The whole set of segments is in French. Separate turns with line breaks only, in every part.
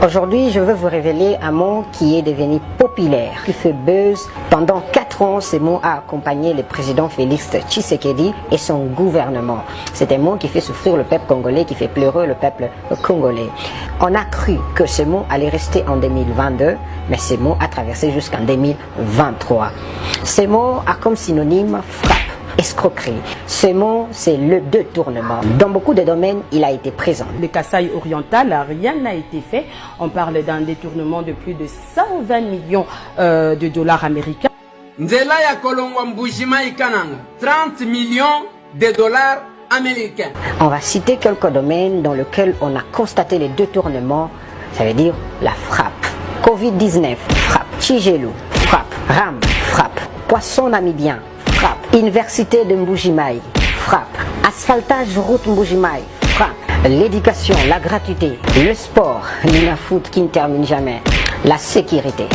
Aujourd'hui, je veux vous révéler un mot qui est devenu populaire, qui fait buzz. Pendant 4 ans, ce mot a accompagné le président Félix Tshisekedi et son gouvernement. C'est un mot qui fait souffrir le peuple congolais, qui fait pleurer le peuple congolais. On a cru que ce mot allait rester en 2022, mais ce mot a traversé jusqu'en 2023. Ce mot a comme synonyme frappe, escroquerie. Ce mot, c'est le détournement. Dans beaucoup de domaines, il a été présent.
Le Kasaï oriental, rien n'a été fait. On parle d'un détournement de plus de 120 millions de dollars américains.
Nzela ya kolongwa mbujima ikananga 30 millions de dollars américains.
On va citer quelques domaines dans lesquels on a constaté les détournements. Ça veut dire la frappe. Covid-19, frappe. Tchigélou, frappe. Ram, frappe. Poisson namibien, frappe. Université de Mbujimaï, frappe. Asphaltage route Mbujimaï, frappe. L'éducation, la gratuité, le sport, l'Ina Foot qui ne termine jamais, la sécurité.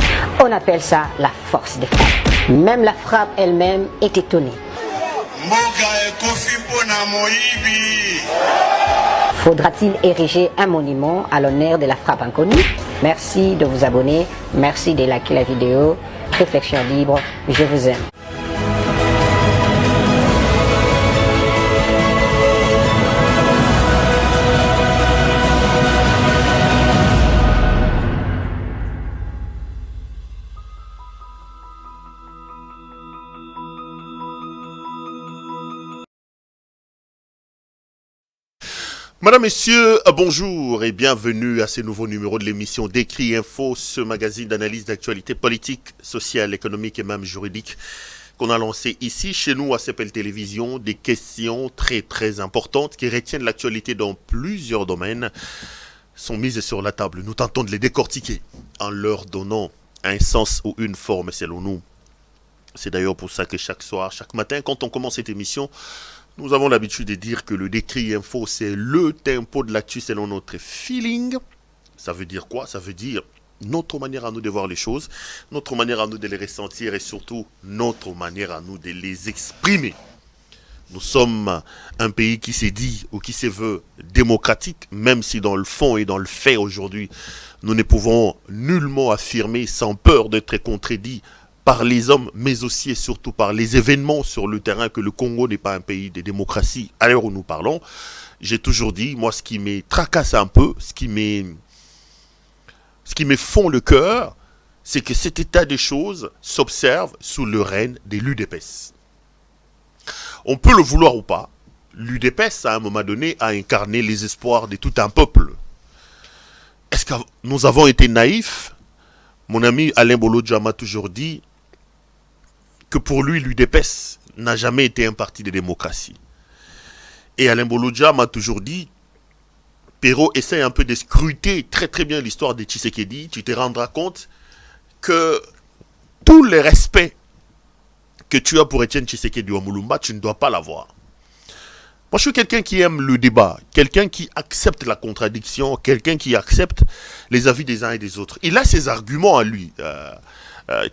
On appelle ça la force des frappes. Même la frappe elle-même est étonnée. Faudra-t-il ériger un monument à l'honneur de la frappe inconnue? Merci de vous abonner, merci de liker la vidéo. Réflexion libre, je vous aime.
Madame, Messieurs, bonjour et bienvenue à ce nouveau numéro de l'émission Décrit Info, ce magazine d'analyse d'actualité politique, sociale, économique et même juridique qu'on a lancé ici chez nous à CPL Télévision. Des questions très importantes qui retiennent l'actualité dans plusieurs domaines sont mises sur la table. Nous tentons de les décortiquer en leur donnant un sens ou une forme selon nous. C'est d'ailleurs pour ça que chaque soir, chaque matin, quand on commence cette émission, nous avons l'habitude de dire que le Décrit Info, c'est le tempo de l'actu selon notre feeling. Ça veut dire quoi? Ça veut dire notre manière à nous de voir les choses, notre manière à nous de les ressentir et surtout notre manière à nous de les exprimer. Nous sommes un pays qui s'est dit ou qui se veut démocratique, même si dans le fond et dans le fait aujourd'hui, nous ne pouvons nullement affirmer sans peur d'être contredits par les hommes, mais aussi et surtout par les événements sur le terrain, que le Congo n'est pas un pays de démocratie à l'heure où nous parlons. J'ai toujours dit, moi, ce qui me tracasse un peu, ce qui me fond le cœur, c'est que cet état des choses s'observe sous le règne des l'UDPS. On peut le vouloir ou pas, l'UDPS, à un moment donné, a incarné les espoirs de tout un peuple. Est-ce que nous avons été naïfs? Mon ami Alain Bolodja m'a toujours dit que pour lui, l'UDPS n'a jamais été un parti de démocratie. Et Alain Bolodja m'a toujours dit, Perrault, essaye un peu de scruter très bien l'histoire de Tshisekedi, tu te rendras compte que tout le respect que tu as pour Etienne Tshisekedi ou Moulumba, tu ne dois pas l'avoir. Moi, je suis quelqu'un qui aime le débat, quelqu'un qui accepte la contradiction, quelqu'un qui accepte les avis des uns et des autres. Il a ses arguments à lui,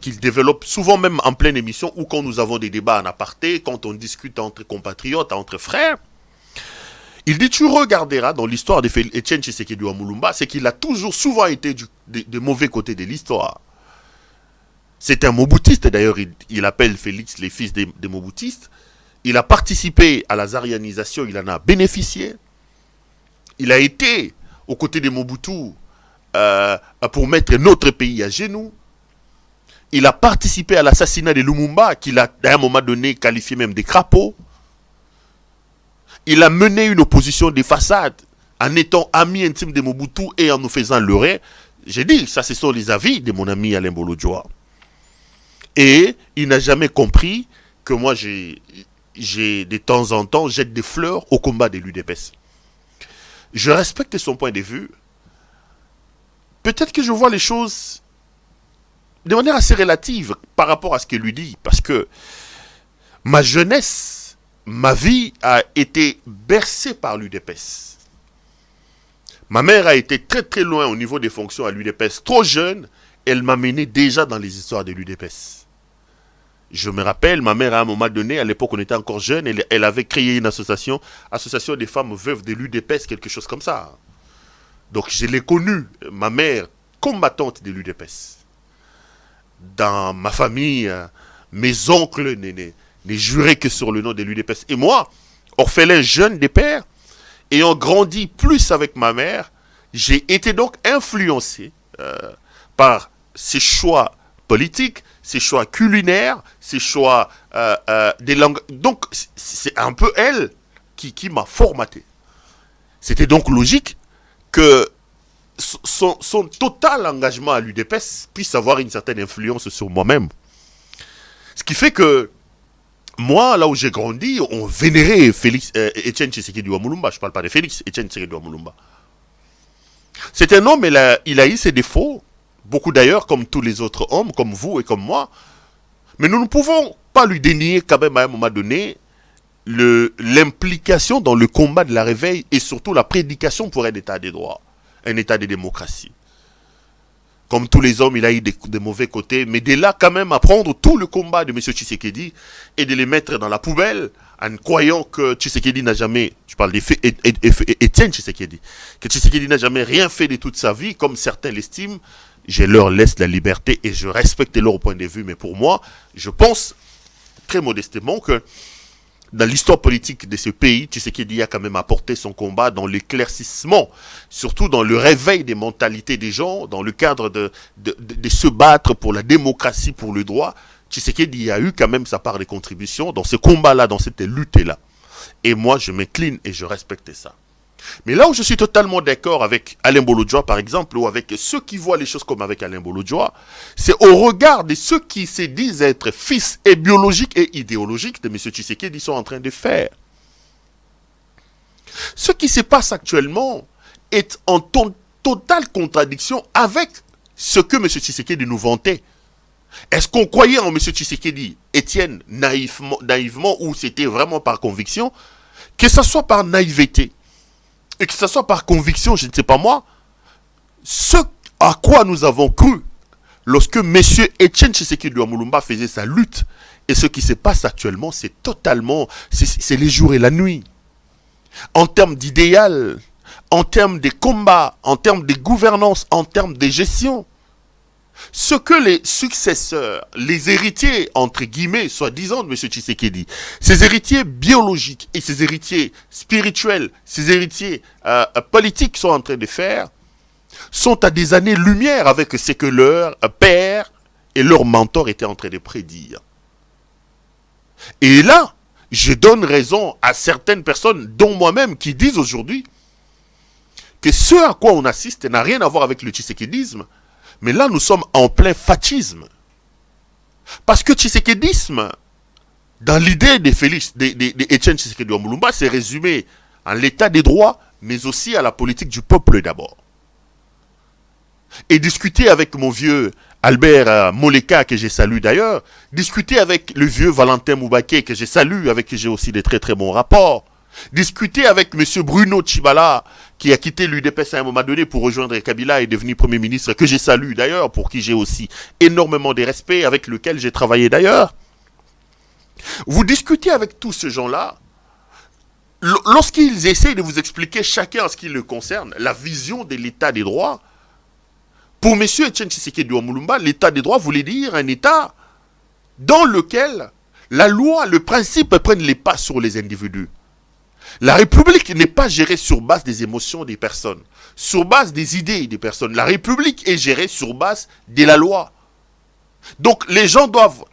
qu'il développe souvent même en pleine émission ou quand nous avons des débats en aparté, quand on discute entre compatriotes, entre frères. Il dit, tu regarderas dans l'histoire d'Etienne Tshisekedi ou Moulumba, c'est qu'il a toujours souvent été de mauvais côté de l'histoire. C'est un Moboutiste, d'ailleurs, il appelle Félix les fils des Moboutistes. Il a participé à la zarianisation, il en a bénéficié. Il a été aux côtés de Mobutu pour mettre notre pays à genoux. Il a participé à l'assassinat de Lumumba, qu'il a à un moment donné qualifié même de crapaud. Il a mené une opposition de façade en étant ami intime de Mobutu et en nous faisant leurrer. J'ai dit, ça ce sont les avis de mon ami Alain Bolodjoa. Et il n'a jamais compris que moi j'ai de temps en temps jette des fleurs au combat de l'UDPS. Je respecte son point de vue. Peut-être que je vois les choses de manière assez relative par rapport à ce qu'il lui dit. Parce que ma jeunesse, ma vie a été bercée par l'UDPS. Ma mère a été très loin au niveau des fonctions à l'UDPS. Trop jeune, elle m'a mené déjà dans les histoires de l'UDPS. Je me rappelle, ma mère à un moment donné, à l'époque on était encore jeune, elle avait créé une association des femmes veuves de l'UDPS, quelque chose comme ça. Donc je l'ai connue, ma mère, combattante de l'UDPS. Dans ma famille, mes oncles n'est juré que sur le nom de l'UDPS. Et moi, orphelin jeune des pères, ayant grandi plus avec ma mère, j'ai été donc influencé par ses choix politiques, ses choix culinaires, ses choix des langues. Donc c'est un peu elle qui m'a formaté. C'était donc logique que son total engagement à l'UDPS puisse avoir une certaine influence sur moi-même. Ce qui fait que moi, là où j'ai grandi, on vénérait Étienne Tshisekedi wa Mulumba. Je ne parle pas de Félix, Étienne Tshisekedi wa Mulumba. C'est un homme, il a eu ses défauts, beaucoup d'ailleurs, comme tous les autres hommes, comme vous et comme moi. Mais nous ne pouvons pas lui dénier quand même à un moment donné l'implication dans le combat de la réveil et surtout la prédication pour un état de droit, un état de démocratie. Comme tous les hommes, il a eu des mauvais côtés, mais de là quand même à prendre tout le combat de M. Tshisekedi et de les mettre dans la poubelle en croyant que Tshisekedi n'a jamais, je parle d'Étienne Tshisekedi, que Tshisekedi n'a jamais rien fait de toute sa vie, comme certains l'estiment. Je leur laisse la liberté et je respecte leur point de vue, mais pour moi, je pense très modestement que dans l'histoire politique de ce pays, Tshisekedi a quand même apporté son combat dans l'éclaircissement, surtout dans le réveil des mentalités des gens, dans le cadre de se battre pour la démocratie, pour le droit. Tshisekedi a eu quand même sa part de contribution dans ce combat-là, dans cette lutte-là. Et moi, je m'incline et je respecte ça. Mais là où je suis totalement d'accord avec Alain Bolodjoa, par exemple, ou avec ceux qui voient les choses comme avec Alain Bolodjoa, c'est au regard de ceux qui se disent être fils et biologiques et idéologiques de M. Tshisekedi sont en train de faire. Ce qui se passe actuellement est en totale contradiction avec ce que M. Tshisekedi nous vantait. Est-ce qu'on croyait en M. Tshisekedi, Étienne, naïvement, ou c'était vraiment par conviction? Que ce soit par naïveté, et que ce soit par conviction, je ne sais pas moi, ce à quoi nous avons cru lorsque M. Étienne Tshisekedi wa Mulumba faisait sa lutte, et ce qui se passe actuellement, c'est totalement, c'est les jours et la nuit. En termes d'idéal, en termes de combat, en termes de gouvernance, en termes de gestion, ce que les successeurs, les héritiers, entre guillemets, soi-disant de M. Tshisekedi, ces héritiers biologiques et ces héritiers spirituels, ces héritiers politiques sont en train de faire, sont à des années-lumière avec ce que leur père et leur mentor étaient en train de prédire. Et là, je donne raison à certaines personnes, dont moi-même, qui disent aujourd'hui que ce à quoi on assiste n'a rien à voir avec le tshisekédisme. Mais là, nous sommes en plein fascisme. Parce que tshisekédisme, dans l'idée de Félix, d'Étienne Tshisekedi wa Mulumba, c'est résumé à l'état des droits, mais aussi à la politique du peuple d'abord. Et discuter avec mon vieux Albert Moleka, que je salue d'ailleurs, discuter avec le vieux Valentin Moubaké, que je salue, avec qui j'ai aussi des très très bons rapports, discuter avec M. Bruno Tshibala, qui a quitté l'UDPS à un moment donné pour rejoindre Kabila et devenu Premier ministre, que j'ai salue d'ailleurs, pour qui j'ai aussi énormément de respect, avec lequel j'ai travaillé d'ailleurs. Vous discutez avec tous ces gens-là, lorsqu'ils essaient de vous expliquer chacun en ce qui le concerne, la vision de l'état des droits, pour M. Étienne Tshisekedi wa Mulumba, l'état des droits voulait dire un état dans lequel la loi, le principe prennent les pas sur les individus. La République n'est pas gérée sur base des émotions des personnes, sur base des idées des personnes. La République est gérée sur base de la loi. Donc les gens doivent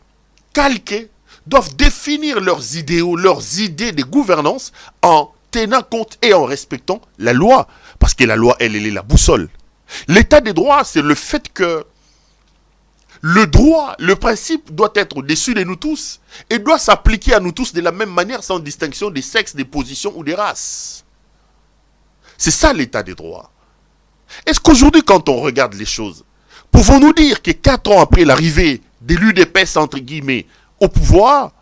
calquer, doivent définir leurs idéaux, leurs idées de gouvernance en tenant compte et en respectant la loi. Parce que la loi, elle est la boussole. L'état des droits, c'est le fait que le droit, le principe doit être au-dessus de nous tous et doit s'appliquer à nous tous de la même manière sans distinction des sexes, des positions ou des races. C'est ça l'état des droits. Est-ce qu'aujourd'hui, quand on regarde les choses, pouvons-nous dire que 4 ans après l'arrivée de l'UDPS, entre guillemets, au pouvoir,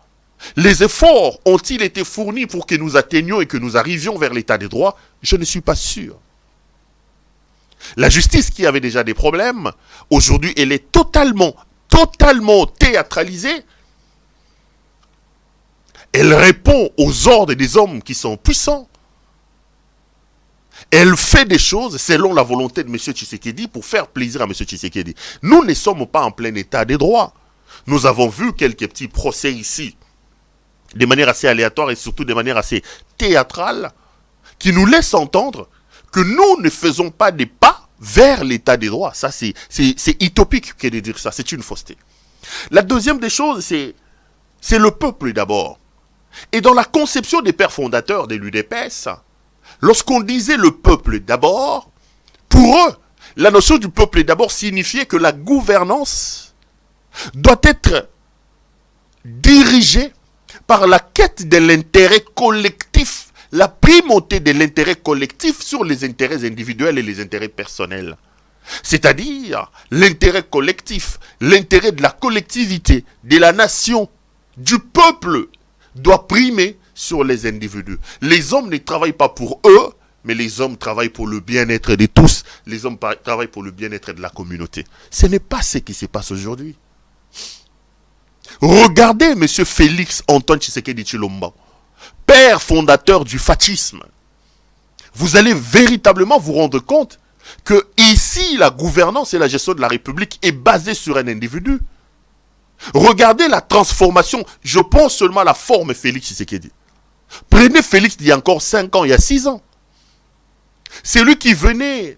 les efforts ont-ils été fournis pour que nous atteignions et que nous arrivions vers l'état des droits? Je ne suis pas sûr. La justice qui avait déjà des problèmes, aujourd'hui elle est totalement théâtralisée. Elle répond aux ordres des hommes qui sont puissants. Elle fait des choses selon la volonté de M. Tshisekedi pour faire plaisir à M. Tshisekedi. Nous ne sommes pas en plein état des droits. Nous avons vu quelques petits procès ici, de manière assez aléatoire et surtout de manière assez théâtrale, qui nous laissent entendre que nous ne faisons pas des pas vers l'état des droits. Ça, c'est utopique que de dire ça. C'est une fausseté. La deuxième des choses, c'est le peuple d'abord. Et dans la conception des pères fondateurs de l'UDPS, lorsqu'on disait le peuple d'abord, pour eux, la notion du peuple d'abord signifiait que la gouvernance doit être dirigée par la quête de l'intérêt collectif, la primauté de l'intérêt collectif sur les intérêts individuels et les intérêts personnels. C'est-à-dire l'intérêt collectif, l'intérêt de la collectivité, de la nation, du peuple doit primer sur les individus. Les hommes ne travaillent pas pour eux, mais les hommes travaillent pour le bien-être de tous. Les hommes travaillent pour le bien-être de la communauté. Ce n'est pas ce qui se passe aujourd'hui. Regardez M. Félix Antoine Tshisekedi Tshilombo, père fondateur du fascisme. Vous allez véritablement vous rendre compte que ici, la gouvernance et la gestion de la République est basée sur un individu. Regardez la transformation. Je pense seulement à la forme Félix Tshisekedi. Prenez Félix d'il y a encore 5 ans, il y a 6 ans. C'est lui qui venait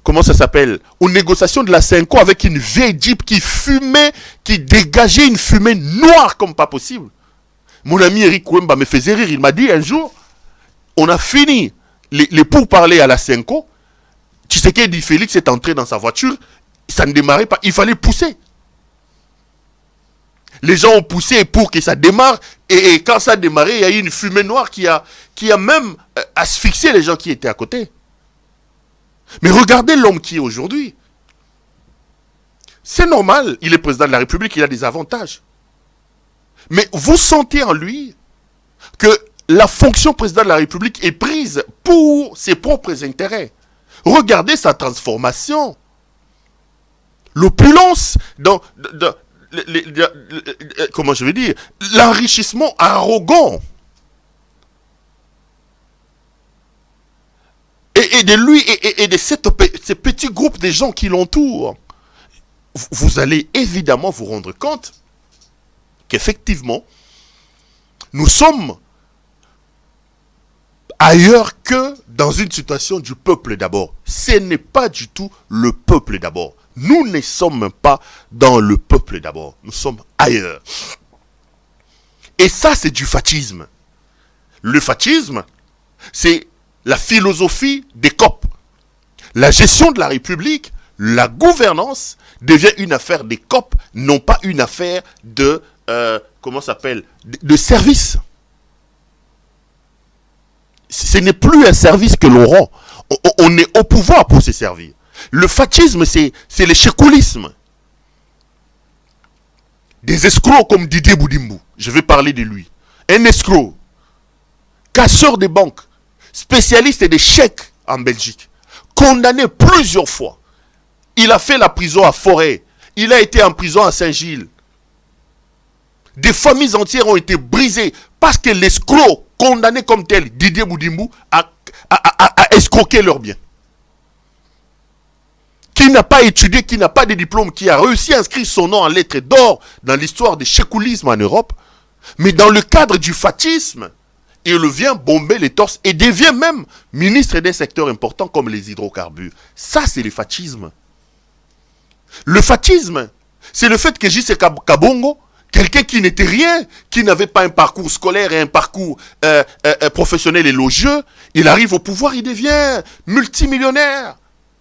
comment ça s'appelle, aux négociations de la Senko avec une vieille Jeep qui fumait, qui dégageait une fumée noire comme pas possible. Mon ami Eric Wemba me faisait rire. Il m'a dit un jour, on a fini les pourparlers à la Senko. Tshisekedi Félix est entré dans sa voiture. Ça ne démarrait pas. Il fallait pousser. Les gens ont poussé pour que ça démarre. Et quand ça a démarré, il y a eu une fumée noire qui a même asphyxié les gens qui étaient à côté. Mais regardez l'homme qui est aujourd'hui. C'est normal, il est président de la République, il a des avantages. Mais vous sentez en lui que la fonction président de la République est prise pour ses propres intérêts. Regardez sa transformation. L'opulence comment je vais dire, l'enrichissement arrogant. Et de lui et de ces petits groupes de gens qui l'entourent. Vous allez évidemment vous rendre compte qu'effectivement, nous sommes ailleurs que dans une situation du peuple d'abord. Ce n'est pas du tout le peuple d'abord. Nous ne sommes pas dans le peuple d'abord. Nous sommes ailleurs. Et ça, c'est du fascisme. Le fascisme, c'est la philosophie des COP. La gestion de la République, la gouvernance devient une affaire des COP, non pas une affaire de, de service. Ce n'est plus un service que l'on rend. On est au pouvoir pour se servir. Le fascisme, c'est le chécoulisme. Des escrocs comme Didier Boudimbu, je vais parler de lui. Un escroc, casseur de banques, spécialiste des chèques en Belgique, condamné plusieurs fois. Il a fait la prison à Forêt, il a été en prison à Saint-Gilles. Des familles entières ont été brisées parce que l'escroc, condamné comme tel, Didier Boudimbu, a escroqué leurs biens. Qui n'a pas étudié, qui n'a pas de diplôme, qui a réussi à inscrire son nom en lettres d'or dans l'histoire du chécoulisme en Europe, mais dans le cadre du fascisme, il vient bomber les torses et devient même ministre des secteurs importants comme les hydrocarbures. Ça, c'est le fascisme. Le fascisme, c'est le fait que J.C. Kabongo, quelqu'un qui n'était rien, qui n'avait pas un parcours scolaire et un parcours professionnel élogieux, il arrive au pouvoir, il devient multimillionnaire.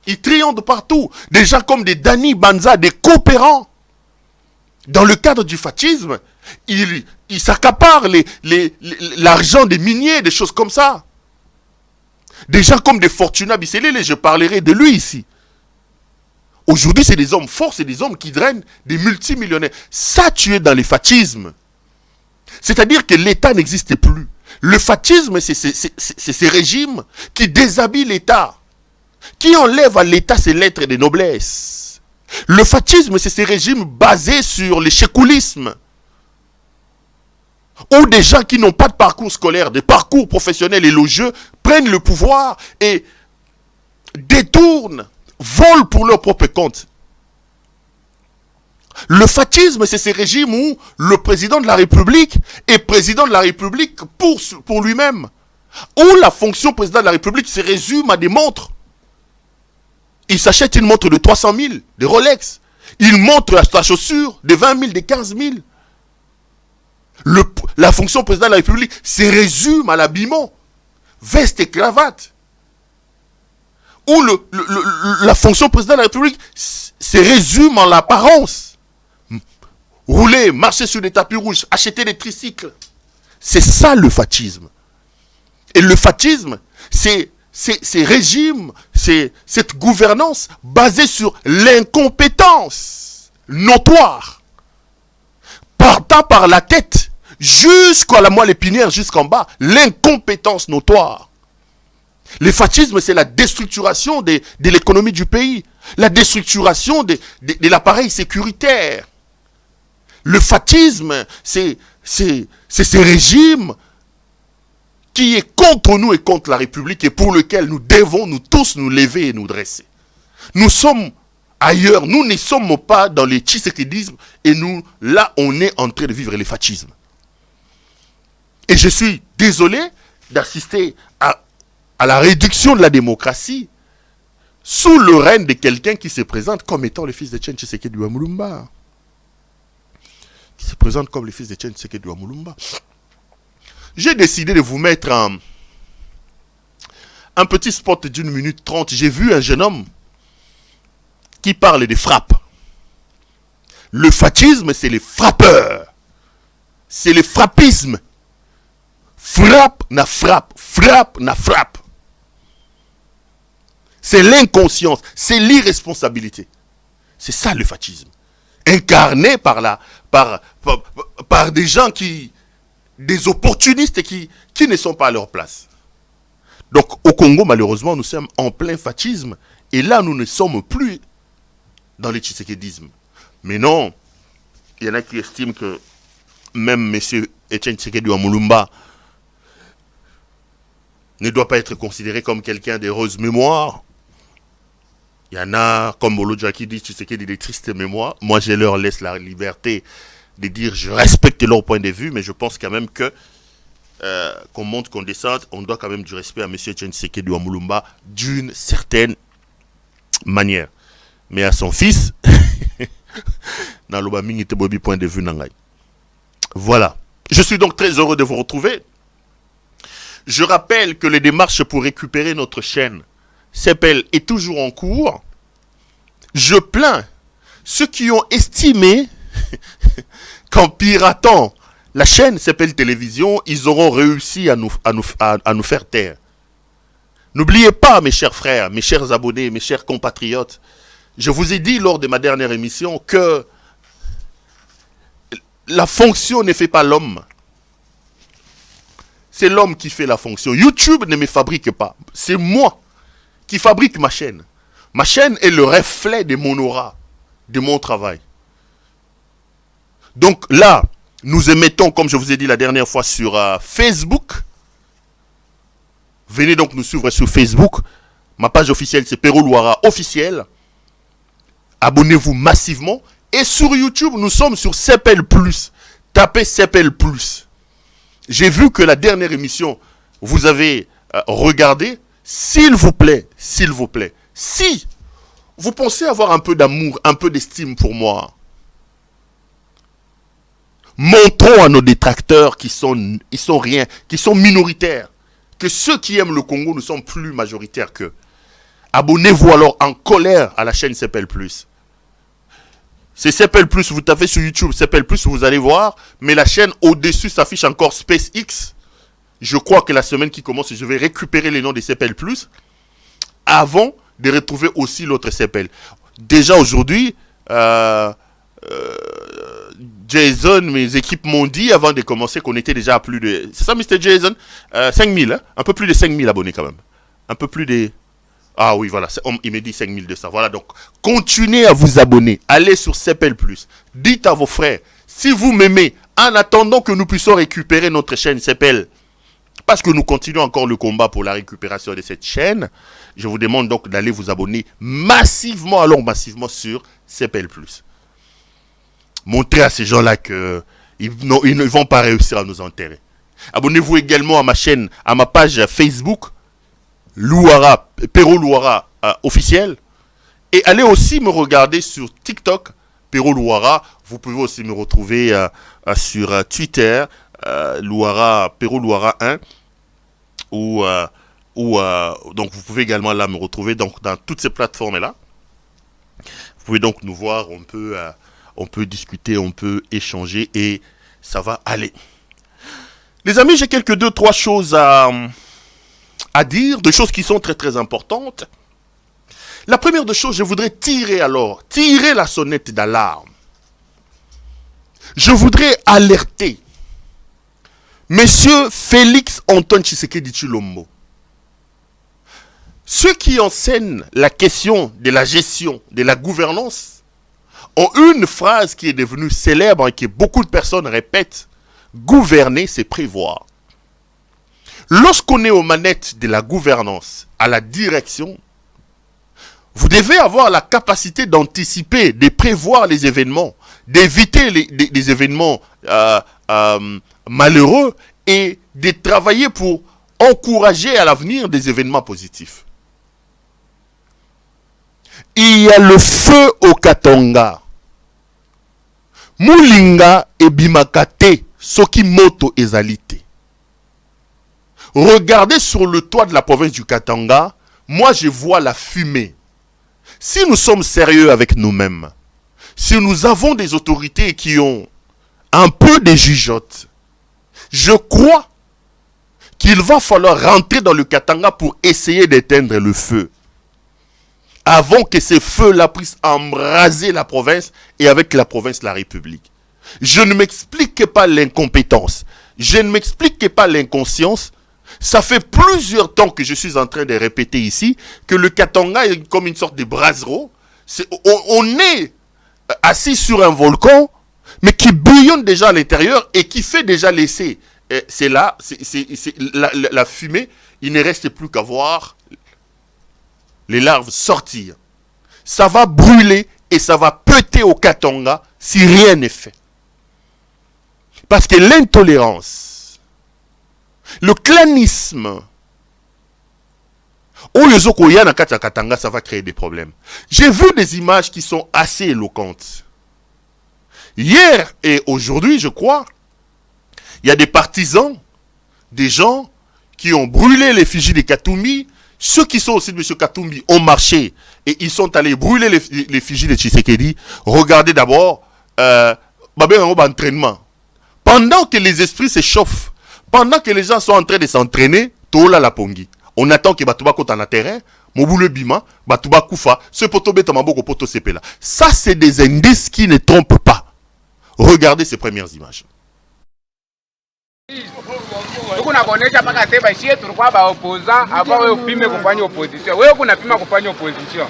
Il triomphe de partout. Des gens comme des Dani Banza, des coopérants. Dans le cadre du fascisme, il s'accapare l'argent des miniers, des choses comme ça. Des gens comme des Fortuna Bisselele, je parlerai de lui ici. Aujourd'hui, c'est des hommes forts, c'est des hommes qui drainent des multimillionnaires. Ça, tu es dans le fascisme. C'est-à-dire que l'État n'existe plus. Le fascisme, c'est ces régimes qui déshabillent l'État, qui enlèvent à l'État ses lettres de noblesse. Le fascisme, c'est ces régimes basés sur le chécoulisme, où des gens qui n'ont pas de parcours scolaire, de parcours professionnel élogieux, prennent le pouvoir et détournent, volent pour leur propre compte. Le fascisme, c'est ces régimes où le président de la République est président de la République pour lui-même. Où la fonction président de la République se résume à des montres. Il s'achète une montre de 300 000, des Rolex. Il montre sa chaussure de 20 000, de 15 000. La fonction président de la République se résume à l'habillement. Veste et cravate. Où la fonction président de la République se résume en l'apparence. Rouler, marcher sur des tapis rouges, acheter des tricycles. C'est ça le fascisme. Et le fascisme, c'est ces régimes, c'est cette gouvernance basée sur l'incompétence notoire. Partant par la tête, jusqu'à la moelle épinière, jusqu'en bas, l'incompétence notoire. Le fascisme, c'est la déstructuration de l'économie du pays, la déstructuration de l'appareil sécuritaire. Le fascisme, c'est ces régimes qui est contre nous et contre la République et pour lequel nous devons nous tous nous lever et nous dresser. Nous sommes ailleurs, nous ne sommes pas dans le tshisekédisme et nous, là, on est en train de vivre le fascisme. Et je suis désolé d'assister à la réduction de la démocratie sous le règne de quelqu'un qui se présente comme étant le fils de Etienne Tshisekedi wa Mulumba. Qui se présente comme le fils de Etienne Tshisekedi wa Mulumba. J'ai décidé de vous mettre un petit spot d'1 minute 30. J'ai vu un jeune homme qui parle des frappes. Le fascisme, c'est les frappeurs. C'est le frappisme. Frappe na frappe. Frappe na frappe. C'est l'inconscience. C'est l'irresponsabilité. C'est ça le fascisme. Incarné par des gens des opportunistes qui ne sont pas à leur place. Donc au Congo, malheureusement, nous sommes en plein fascisme. Et là, nous ne sommes plus dans le tshisekédisme. Mais non, il y en a qui estiment que même M. Etienne Tshisekedi wa Mulumba ne doit pas être considéré comme quelqu'un d'heureuse mémoire. Il y en a, comme Bolodja qui dit Tshisekedi des tristes mémoires. Moi, je leur laisse la liberté de dire je respecte leur point de vue, mais je pense quand même que qu'on monte, qu'on descende, on doit quand même du respect à M. Etienne Tshisekedi wa Mulumba d'une certaine manière. Mais à son fils, dans l'Obaming était Bobi point de vue Nangai. Voilà. Je suis donc très heureux de vous retrouver. Je rappelle que les démarches pour récupérer notre chaîne CEPEL est toujours en cours. Je plains ceux qui ont estimé qu'en piratant la chaîne CEPEL Télévision, ils auront réussi à nous faire taire. N'oubliez pas, mes chers frères, mes chers abonnés, mes chers compatriotes, je vous ai dit lors de ma dernière émission que la fonction ne fait pas l'homme. C'est l'homme qui fait la fonction. YouTube ne me fabrique pas. C'est moi qui fabrique ma chaîne. Ma chaîne est le reflet de mon aura, de mon travail. Donc là, nous émettons, comme je vous ai dit la dernière fois, sur Facebook. Venez donc nous suivre sur Facebook. Ma page officielle, c'est Pero Luara officiel. Abonnez-vous massivement. Et sur YouTube, nous sommes sur CEPEL Plus. Tapez CEPEL Plus. J'ai vu que la dernière émission, vous avez regardé. S'il vous plaît, si vous pensez avoir un peu d'amour, un peu d'estime pour moi, montrons à nos détracteurs qui sont minoritaires, que ceux qui aiment le Congo ne sont plus majoritaires qu'eux. Abonnez-vous alors en colère à la chaîne CEPEL Plus. C'est CEPEL Plus, vous tapez sur YouTube CEPEL Plus, vous allez voir, mais la chaîne au-dessus s'affiche encore SpaceX. Je crois que la semaine qui commence, je vais récupérer les noms des CEPEL Plus avant de retrouver aussi l'autre CEPEL. Déjà aujourd'hui, Jason, mes équipes m'ont dit avant de commencer qu'on était déjà à plus de... C'est ça, Mr. Jason 5000, hein? Un peu plus de 5000 abonnés quand même. Un peu plus de... Ah oui, voilà, il m'a dit 5200. Voilà, donc, continuez à vous abonner. Allez sur CEPEL Plus. Dites à vos frères, si vous m'aimez, en attendant que nous puissions récupérer notre chaîne CEPEL, parce que nous continuons encore le combat pour la récupération de cette chaîne, je vous demande donc d'aller vous abonner massivement, alors massivement sur CPL+. Montrez à ces gens-là qu'ils ne vont pas réussir à nous enterrer. Abonnez-vous également à ma chaîne, à ma page Facebook, Louara, Pero Louara officiel. Et allez aussi me regarder sur TikTok, Pero Louara. Vous pouvez aussi me retrouver sur Twitter, Pero Louara 1. Donc vous pouvez également là me retrouver donc, dans toutes ces plateformes-là. Vous pouvez donc nous voir, on peut discuter, on peut échanger et ça va aller. Les amis, j'ai quelques 2-3 choses à dire, des choses qui sont très très importantes. La première des choses, je voudrais tirer la sonnette d'alarme. Je voudrais alerter Monsieur Félix Antoine Tshisekedi Tshilombo. Ceux qui enseignent la question de la gestion, de la gouvernance, ont une phrase qui est devenue célèbre et que beaucoup de personnes répètent. Gouverner, c'est prévoir. Lorsqu'on est aux manettes de la gouvernance, à la direction, vous devez avoir la capacité d'anticiper, de prévoir les événements, d'éviter des événements malheureux et de travailler pour encourager à l'avenir des événements positifs. Il y a le feu au Katanga. Moulinga et Bimakate, Soki Moto ezalité. Regardez sur le toit de la province du Katanga, moi je vois la fumée. Si nous sommes sérieux avec nous-mêmes, si nous avons des autorités qui ont un peu de jugeote, je crois qu'il va falloir rentrer dans le Katanga pour essayer d'éteindre le feu. Avant que ces feux-là puissent embraser la province et avec la province la République. Je ne m'explique pas l'incompétence. Je ne m'explique pas l'inconscience. Ça fait plusieurs temps que je suis en train de répéter ici que le Katanga est comme une sorte de brasero. On est assis sur un volcan, mais qui bouillonne déjà à l'intérieur et qui fait déjà laisser. C'est là, la fumée. Il ne reste plus qu'à voir les larves sortir. Ça va brûler et ça va péter au Katanga si rien n'est fait. Parce que l'intolérance, le clanisme, ça va créer des problèmes. J'ai vu des images qui sont assez éloquentes. Hier et aujourd'hui, je crois, il y a des partisans, des gens qui ont brûlé l'effigie de Katumbi. Ceux qui sont aussi de M. Katumbi ont marché et ils sont allés brûler l'effigie de Tshisekedi. Regardez d'abord, entraînement. Pendant que les esprits s'échauffent, pendant que les gens sont en train de s'entraîner, Tola la Pongi. On attend que Batouba côte en terrain, Moboule Bima, Batouba Koufa, ce poteau bête Maboko poto sepela. Ça, c'est des indices qui ne trompent pas. Regardez ces premières images.
Kuna kuonesha paka sasa shie tulikuwa ba opposant hapa wewe upime kufanya opposition. Wewe kunapima kufanya opposition.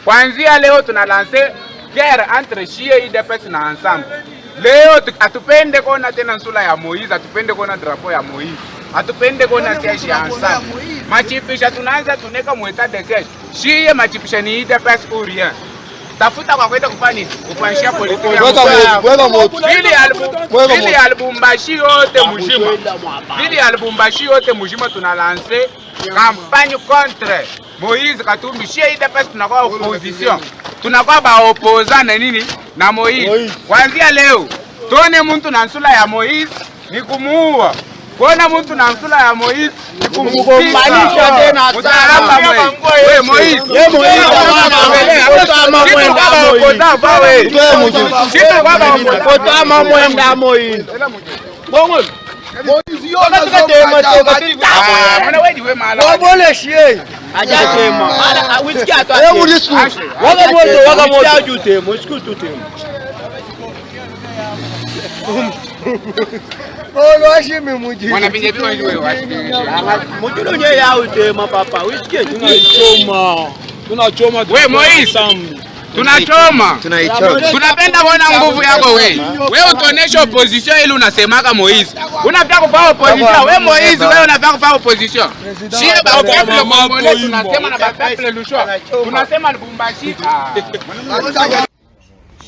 Kuanzia leo tunalancer guerre entre shie IDPS na ensemble. Leo atupende kuona tena nsula ya Moïse, atupende kuona drapeau ya Moïse. Atupende kuona siège ya ensemble. Machipisha tunaanza tuneka mweta de siège. Shie machipisha ni IDPS ou rien. Tafuta kwa kwenda kufanya kufanishia politiki ya Vili albumbashi yote mujima. Vili albumbashi yote mujima tunalancer campagne contre Moïse Katumbi. Shie IDPS tunakuwa opposition. Tunakuwa ba opposant na nini? Na Moïse. Kuanzia leo tuone mtu na nsula ya Moïse ni kumuua. Kuona mtu na nsula ya Moïse ni kumkumbalisha tena utaramba wewe Moïse. Wewe Moïse kama mwenda Moïse. Shito kama mwenda Moïse. Bongo. Moïse yo na mwana wewe diwe mala. Bole shie. Ajatema. Mala whisky atwa. Wewe mulisu. Waga moto ajute, mosku tutema. Olo ashime muji. Mwana binye biwa wewe. Mujulo nye ya utema papa. Whisky tunachoma. Tunachoma. Wewe Moïse. tunachoma. Tunapenda kuona nguvu yako wewe. Wewe utonesha opposition ili unasemaka Moïse. Unataka kufanya opposition. Wewe Moïse wewe unataka kufanya opposition. Shie ba peuple congolais tunasema na ba peuple lushwa. Tunasema Lubumbashi.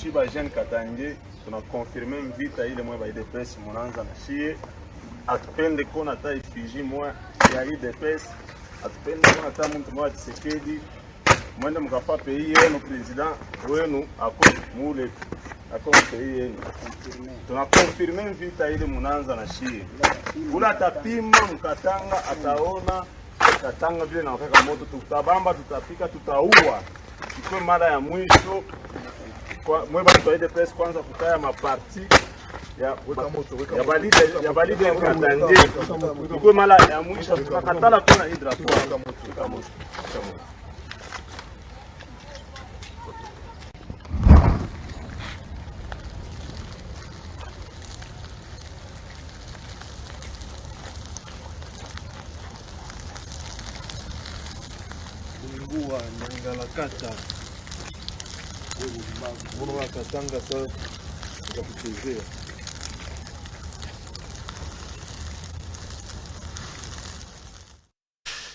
Shiba jeune Katange tunakonfirme vita ile mwa ba IDPS mwananza na shie. Atupende kona hata ifiji mwa ya IDPS. Atupende kona hata mtu mwa Tshisekedi. Mwende mkafa pays yenu president wenu ako mule ako pays yenu. Tunakonfirme vita ile mwananza na shie. Ula tapima mkatanga ataona Katanga vile na wakaka moto tutabamba tutapika tutaua. Iko mara ya mwisho kwa mweba tuende press kwanza kutaya maparti ya balide Katanga. Iko mara ya mwisho tutakatala kuna hydratoire.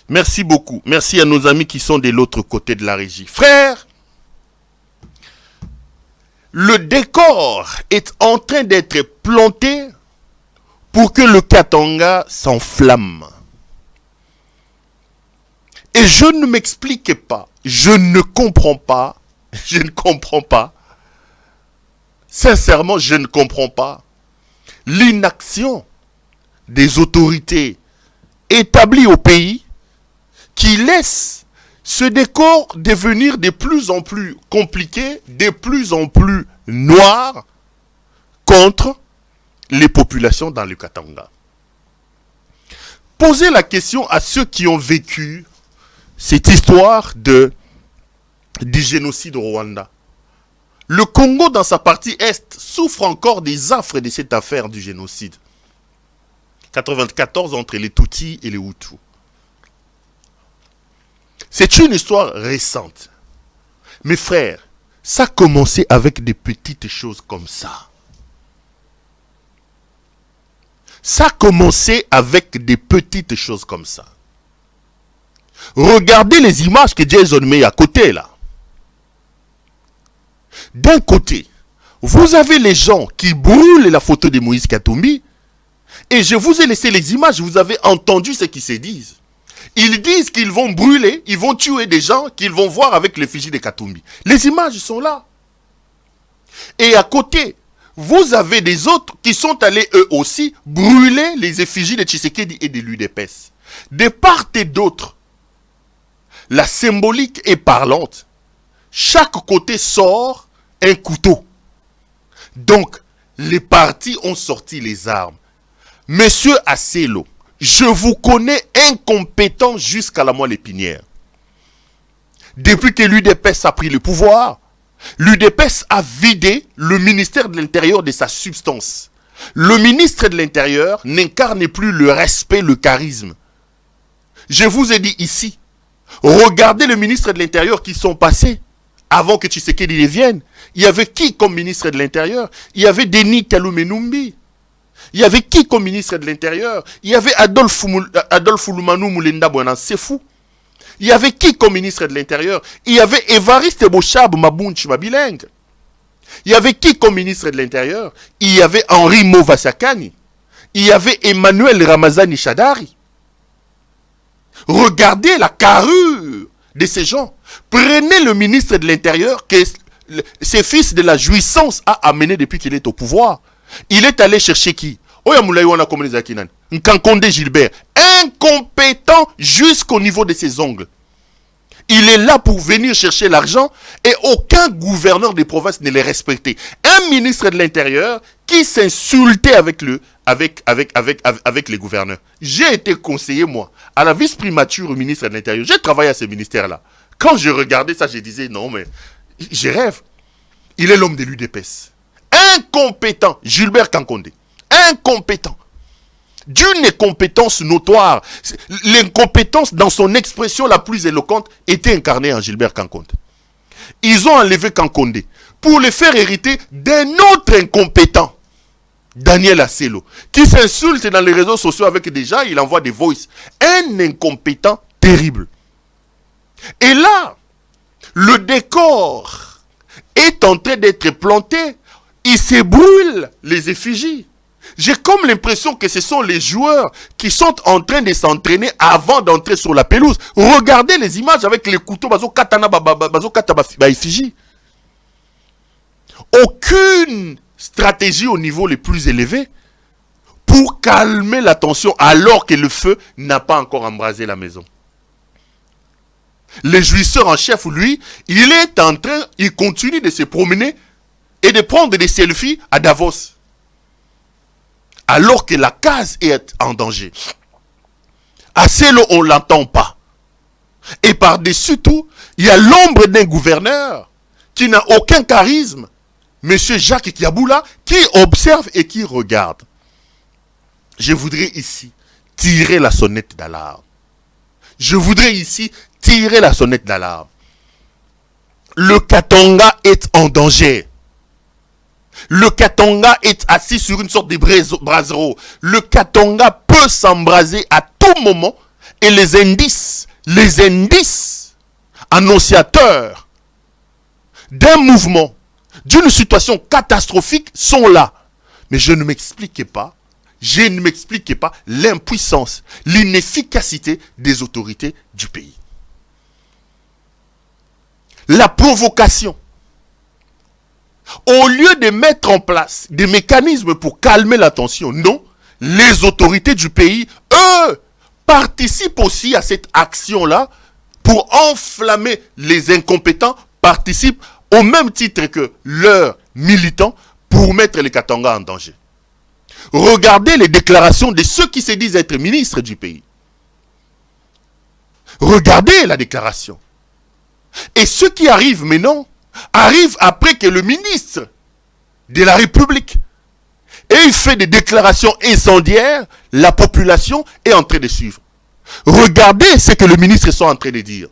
Merci beaucoup. Merci à nos amis qui sont de l'autre côté de la régie. Frères, le décor est en train d'être planté pour que le Katanga s'enflamme. Et je ne m'explique pas, je ne comprends pas, sincèrement je ne comprends pas l'inaction des autorités établies au pays qui laissent ce décor devenir de plus en plus compliqué, de plus en plus noir contre les populations dans le Katanga. Posez la question à ceux qui ont vécu cette histoire du génocide au Rwanda. Le Congo, dans sa partie est, souffre encore des affres de cette affaire du génocide. 94 entre les Tutsis et les Hutus. C'est une histoire récente. Mes frères, ça a commencé avec des petites choses comme ça. Ça a commencé avec des petites choses comme ça. Regardez les images que Jason met à côté là. D'un côté, vous avez les gens qui brûlent la photo de Moïse Katumbi. Et je vous ai laissé les images, vous avez entendu ce qu'ils se disent. Ils disent qu'ils vont brûler, ils vont tuer des gens qu'ils vont voir avec l'effigie de Katumbi. Les images sont là. Et à côté, vous avez des autres qui sont allés eux aussi brûler les effigies de Tshisekedi et de l'UDPS. De part et d'autre, la symbolique est parlante. Chaque côté sort un couteau. Donc, les partis ont sorti les armes. Monsieur Asselo, je vous connais incompétent jusqu'à la moelle épinière. Depuis que l'UDPS a pris le pouvoir, l'UDPS a vidé le ministère de l'Intérieur de sa substance. Le ministre de l'Intérieur n'incarne plus le respect, le charisme. Je vous ai dit ici, regardez le ministre de l'Intérieur qui sont passés avant que Tshisekedi vienne. Il y avait qui comme ministre de l'Intérieur? Il y avait Denis Kalumenumbi. Il y avait qui comme ministre de l'Intérieur? Il y avait Adolphe Lumanou Moulenda Bouanan, c'est fou. Il y avait qui comme ministre de l'Intérieur? Il y avait Évariste Bochab Mabunchi Mabiling. Il y avait qui comme ministre de l'Intérieur? Il y avait Henri Movasakani. Il y avait Emmanuel Ramazani Chadari. Regardez la carrure de ces gens. Prenez le ministre de l'Intérieur que ses fils de la jouissance a amené depuis qu'il est au pouvoir. Il est allé chercher qui? Nkankonde Gilbert. Incompétent jusqu'au niveau de ses ongles. Il est là pour venir chercher l'argent et aucun gouverneur des provinces ne les respectait. Un ministre de l'Intérieur qui s'insultait avec les gouverneurs. J'ai été conseiller, moi, à la vice-primature au ministre de l'Intérieur. J'ai travaillé à ce ministère-là. Quand je regardais ça, je disais, non, mais je rêve. Il est l'homme de l'UDPS. Incompétent. Gilbert Kankonde. Incompétent. D'une incompétence notoire. L'incompétence dans son expression la plus éloquente était incarnée en Gilbert Kankonde. ils ont enlevé Kankondé pour le faire hériter d'un autre incompétent, Daniel Asselo, qui s'insulte dans les réseaux sociaux avec des gens, il envoie des voices. Un incompétent terrible. Et là, le décor est en train d'être planté. Il se brûle les effigies. J'ai comme l'impression que ce sont les joueurs qui sont en train de s'entraîner avant d'entrer sur la pelouse. Regardez les images avec les couteaux, bazo katana, bazo kataba effigie. Aucune stratégie au niveau le plus élevé pour calmer la tension alors que le feu n'a pas encore embrasé la maison. Le jouisseur en chef, lui, il continue de se promener et de prendre des selfies à Davos. Alors que la case est en danger. Asselo, on ne l'entend pas. Et par-dessus tout, il y a l'ombre d'un gouverneur qui n'a aucun charisme, Monsieur Jacques Kiaboula, qui observe et qui regarde. Je voudrais ici tirer la sonnette d'alarme. Je voudrais ici tirer la sonnette d'alarme. Le Katanga est en danger. Le Katanga est assis sur une sorte de brasero. Le Katanga peut s'embraser à tout moment et les indices annonciateurs d'un mouvement, d'une situation catastrophique sont là. Mais je ne m'explique pas l'impuissance, l'inefficacité des autorités du pays. La provocation. Au lieu de mettre en place des mécanismes pour calmer la tension, non, les autorités du pays, eux, participent aussi à cette action-là pour enflammer les incompétents, participent au même titre que leurs militants pour mettre les Katanga en danger. Regardez les déclarations de ceux qui se disent être ministres du pays. Regardez la déclaration. Et ceux qui arrivent maintenant, arrive après que le ministre de la République ait fait des déclarations incendiaires, la population est en train de suivre. Regardez ce que le ministre sont en train de dire.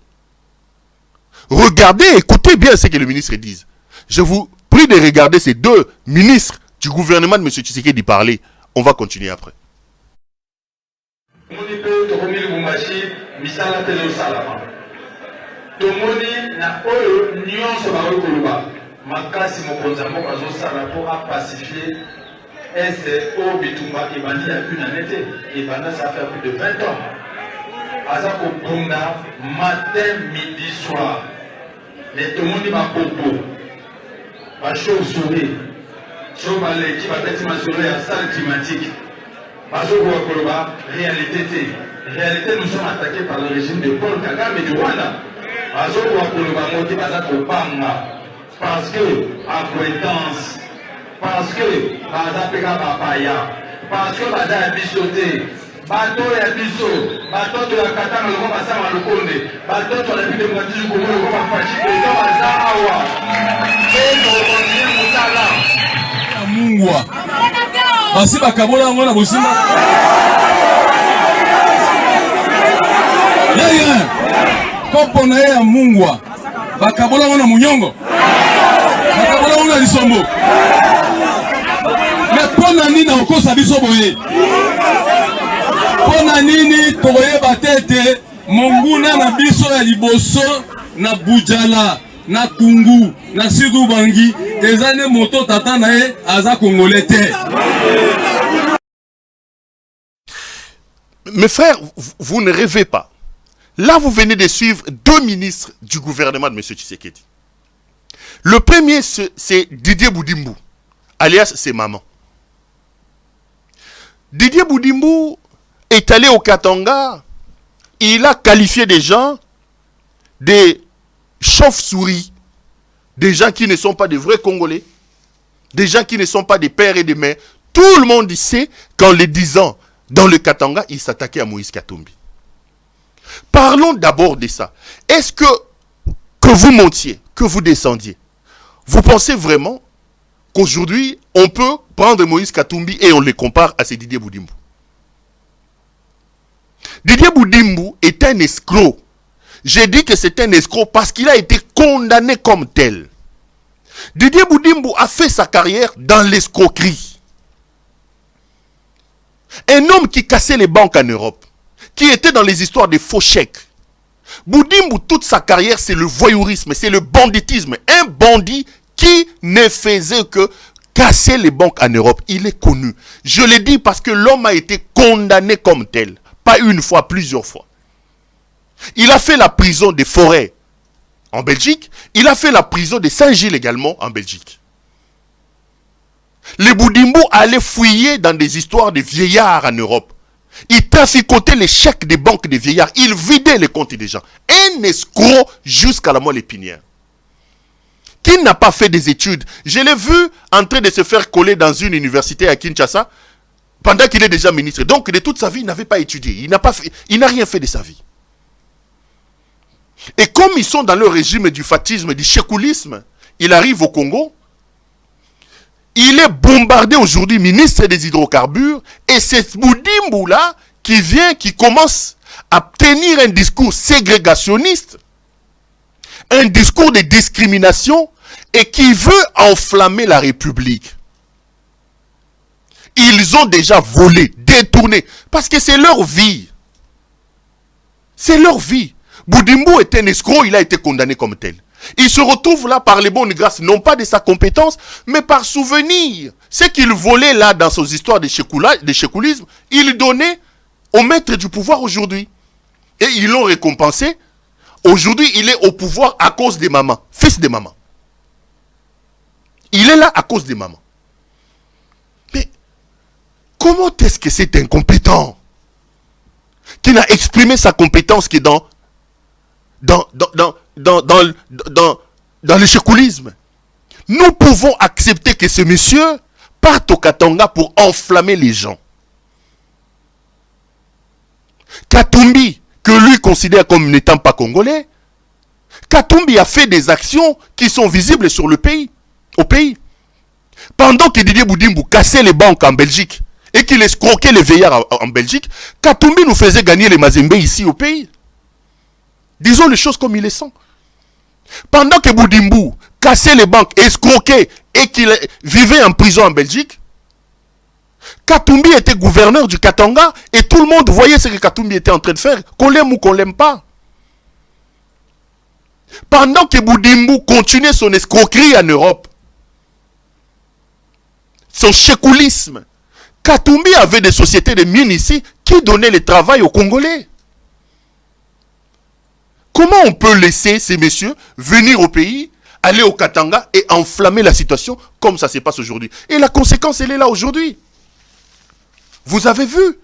Regardez, écoutez bien ce que le ministre dit. Je vous prie de regarder ces deux ministres du gouvernement de M. Tshisekedi parler. On va continuer après.
Tomoni na oyo nyonso ba koloba makasi mokonza moko azosala pour pacifier est au bitumba ebandi ya une année et pendant ça fait plus de 20 ans aza kopunda matin midi soir les tomoni ba popo ba chauve-souris so ba leki ba teti masolo ya salle climatique bazo ko koloba réalité. Nous sommes attaqués par le régime de Paul Kagame et de Rwanda. Parce que acquaintance, parce que papaya, parce que baza bisoté, bateau ya biso, bateau de la katana le komba sama le konde, bateau de la ville de Mwati du Congo le komba fachi président baza awa. Et nous continuons mutala.
Mungwa. Basi bakabola ngona bosimba. Yaya. Kopo na ya Mungwa. Bakabola ngona munyongo. Bakabola ngona lisombo. Mais pona nini okosa biso boye. Pona nini toyeba tete monguna na biso ya liboso na Bujala na Kungu na Sirubangi ezane moto tata na ye aza congolais te.
Mes frères, vous ne rêvez pas. Là, vous venez de suivre deux ministres du gouvernement de M. Tshisekedi. Le premier, c'est Didier Boudimbu, alias c'est Maman. Didier Boudimbu est allé au Katanga. Il a qualifié des gens des chauves-souris, des gens qui ne sont pas des vrais Congolais, des gens qui ne sont pas des pères et des mères. Tout le monde sait qu'en les disant dans le Katanga, il s'attaquait à Moïse Katumbi. Parlons d'abord de ça. Est-ce que vous montiez, que vous descendiez, vous pensez vraiment qu'aujourd'hui, on peut prendre Moïse Katumbi et on le compare à ces Didier Boudimbu? Didier Boudimbu est un escroc. J'ai dit que c'est un escroc parce qu'il a été condamné comme tel. Didier Boudimbo a fait sa carrière dans l'escroquerie. Un homme qui cassait les banques en Europe, qui était dans les histoires des faux chèques. Boudimbo, toute sa carrière, c'est le voyourisme, c'est le banditisme. Un bandit qui ne faisait que casser les banques en Europe. Il est connu. Je l'ai dit parce que l'homme a été condamné comme tel. Pas une fois, plusieurs fois. Il a fait la prison des Forêts en Belgique. Il a fait la prison de Saint-Gilles également en Belgique. Les Boudimbo allaient fouiller dans des histoires de vieillards en Europe. Ils traficotaient les chèques des banques des vieillards. Ils vidaient les comptes des gens. Un escroc jusqu'à la moelle épinière. Qui n'a pas fait des études? Je l'ai vu en train de se faire coller dans une université à Kinshasa pendant qu'il est déjà ministre. Donc, de toute sa vie, il n'avait pas étudié. Il n'a rien fait de sa vie. Et comme ils sont dans le régime du fatisme, du chécoulisme, il arrive au Congo. Il est bombardé aujourd'hui, ministre des hydrocarbures. Et c'est Boudimbo-là qui vient, qui commence à tenir un discours ségrégationniste. Un discours de discrimination et qui veut enflammer la République. Ils ont déjà volé, détourné, parce que c'est leur vie. C'est leur vie. Boudimbo est un escroc, il a été condamné comme tel. Il se retrouve là par les bonnes grâces, non pas de sa compétence, mais par souvenir. Ce qu'il volait là dans ses histoires de chécoulisme, il donnait au maître du pouvoir aujourd'hui. Et ils l'ont récompensé. Aujourd'hui, il est au pouvoir à cause des mamans, fils de maman. Il est là à cause des mamans. Mais comment est-ce que c'est incompétent qui n'a exprimé sa compétence que dans le chécoulisme? Nous pouvons accepter que ce monsieur parte au Katanga pour enflammer les gens. Katumbi, que lui considère comme n'étant pas congolais, Katumbi a fait des actions qui sont visibles sur le pays, au pays. Pendant que Didier Boudimbo cassait les banques en Belgique et qu'il escroquait les veillards en Belgique, Katumbi nous faisait gagner les Mazembe ici au pays. Disons les choses comme il les sont. Pendant que Boudimbo cassait les banques, escroquait et qu'il vivait en prison en Belgique, Katumbi était gouverneur du Katanga et tout le monde voyait ce que Katumbi était en train de faire, qu'on l'aime ou qu'on l'aime pas. Pendant que Boudimbo continuait son escroquerie en Europe, son chécoulisme, Katumbi avait des sociétés de mines ici qui donnaient le travail aux Congolais. Comment on peut laisser ces messieurs venir au pays, aller au Katanga et enflammer la situation comme ça se passe aujourd'hui? Et la conséquence, elle est là aujourd'hui. Vous avez vu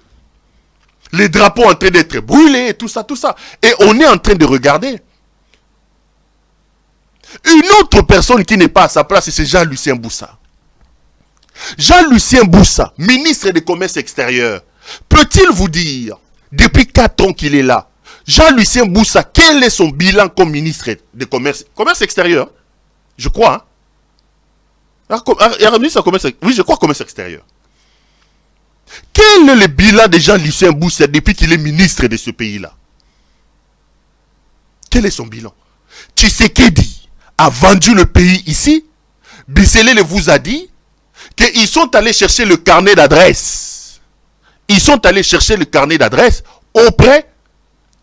les drapeaux en train d'être brûlés et tout ça, tout ça. Et on est en train de regarder. Une autre personne qui n'est pas à sa place, c'est Jean-Lucien Boussa. Jean-Lucien Boussa, ministre des Commerces extérieurs, peut-il vous dire, depuis 4 ans qu'il est là, Jean-Lucien Boussa, quel est son bilan comme ministre des Commerces extérieurs? Je crois. Hein? Oui, je crois Commerce extérieur. Quel est le bilan de Jean-Lucien Boussa depuis qu'il est ministre de ce pays-là? Quel est son bilan? Tshisekedi a vendu le pays ici. Bisselele vous a dit qu'ils sont allés chercher le carnet d'adresse. Ils sont allés chercher le carnet d'adresse auprès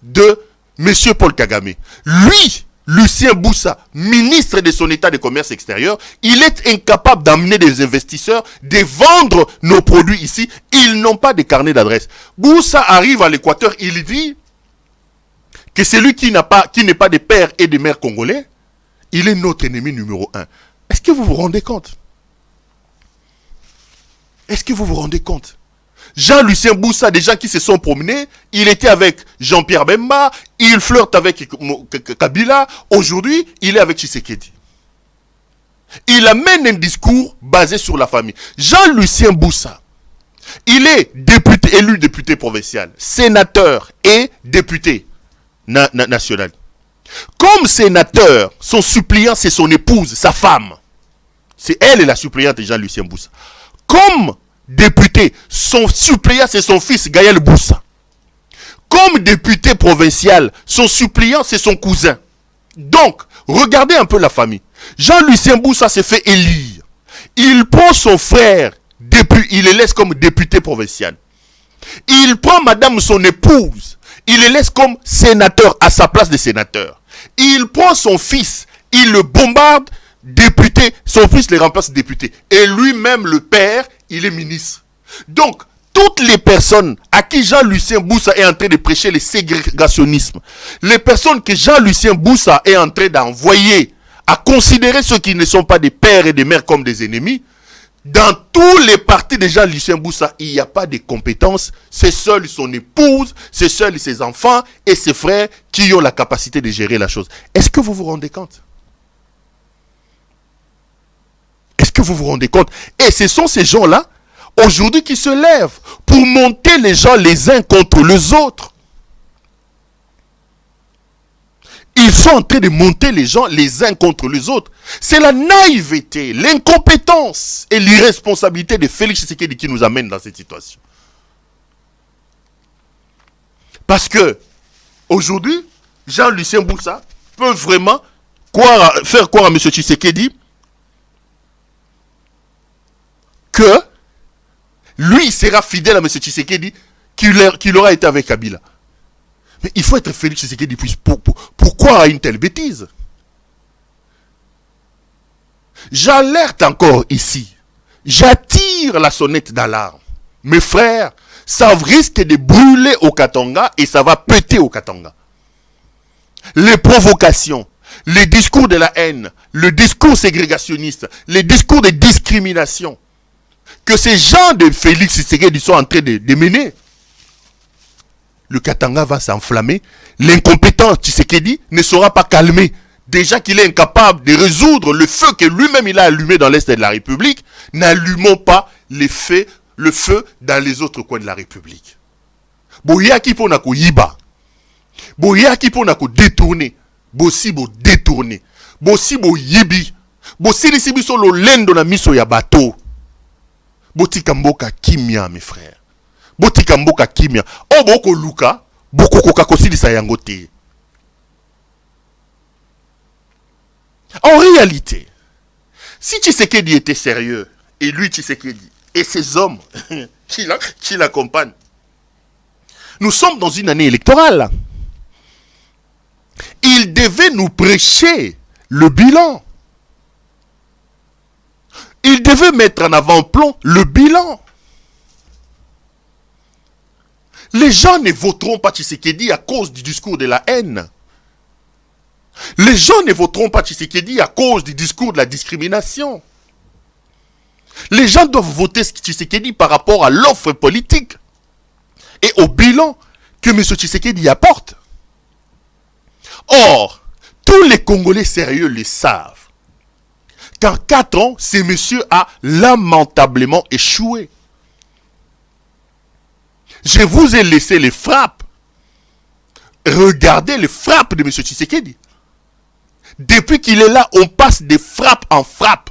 de M. Paul Kagame. Lui, Lucien Boussa, ministre de son état de commerce extérieur, il est incapable d'amener des investisseurs, de vendre nos produits ici. Ils n'ont pas de carnet d'adresse. Boussa arrive à l'Équateur, il dit que celui qui n'est pas de père et de mère congolais, il est notre ennemi numéro 1. Est-ce que vous vous rendez compte? Est-ce que vous vous rendez compte? Jean-Lucien Boussa, des gens qui se sont promenés, il était avec Jean-Pierre Bemba, il flirte avec Kabila, aujourd'hui, il est avec Tshisekedi. Il amène un discours basé sur la famille. Jean-Lucien Boussa, il est député, élu député provincial, sénateur et député national. Comme sénateur, son suppléant, c'est son épouse, sa femme. C'est elle la suppléante de Jean-Lucien Boussa. Comme député, son suppléant, c'est son fils Gaël Boussa. Comme député provincial, son suppléant, c'est son cousin. Donc, Regardez un peu la famille. Jean-Lucien Boussa s'est fait élire. Il prend son frère, il le laisse comme député provincial. Il prend madame son épouse, il le laisse comme sénateur à sa place de sénateur. Il prend son fils, il le bombarde, député, son fils le remplace député. Et lui-même, le père, il est ministre. Donc, toutes les personnes à qui Jean-Lucien Boussa est en train de prêcher le ségrégationnisme, les personnes que Jean-Lucien Boussa est en train d'envoyer à considérer ceux qui ne sont pas des pères et des mères comme des ennemis, dans tous les partis de Jean-Lucien Boussa, il n'y a pas de compétences. C'est seul son épouse, c'est seul ses enfants et ses frères qui ont la capacité de gérer la chose. Est-ce que vous vous rendez compte? Est-ce que vous vous rendez compte? Et ce sont ces gens-là, aujourd'hui, qui se lèvent pour monter les gens les uns contre les autres. Ils sont en train de monter les gens les uns contre les autres. C'est la naïveté, l'incompétence et l'irresponsabilité de Félix Tshisekedi qui nous amène dans cette situation. Parce que, aujourd'hui, Jean-Lucien Boussa peut vraiment faire croire à M. Tshisekedi que lui, il sera fidèle à M. Tshisekedi qu'il aura été avec Kabila. Mais il faut être Félix Tshisekedi. Pourquoi une telle bêtise? J'alerte encore ici. J'attire la sonnette d'alarme. Mes frères, ça risque de brûler au Katanga et ça va péter au Katanga. Les provocations, les discours de la haine, le discours ségrégationniste, les discours de discrimination que ces gens de Félix Tshisekedi sont en train de mener, le Katanga va s'enflammer. L'incompétent Tshisekedi ne sera pas calmé. Déjà qu'il est incapable de résoudre le feu que lui-même il a allumé dans l'Est de la République, n'allumons pas le feu dans les autres coins de la République. Boyaki pona ko yiba. Boyaki pona ko détourner. Bosi bo détourner. Bosi bo yibi. Bosi lisibi so lo lendo na miso ya bateau. Botika mboka kimia, mes frères. Botika mboka kimia. O boko luka, boko koka kosilisa yango te. En réalité, si Tshisekedi était sérieux, et lui Tshisekedi, et ses hommes qui l'accompagnent, nous sommes dans une année électorale. Il devait nous prêcher le bilan. Il devait mettre en avant-plan le bilan. Les gens ne voteront pas Tshisekedi à cause du discours de la haine. Les gens ne voteront pas Tshisekedi à cause du discours de la discrimination. Les gens doivent voter Tshisekedi par rapport à l'offre politique et au bilan que M. Tshisekedi apporte. Or, tous les Congolais sérieux le savent. Qu'en 4 ans, ce monsieur a lamentablement échoué. Je vous ai laissé les frappes. Regardez les frappes de M. Tshisekedi. Depuis qu'il est là, on passe de frappe en frappe.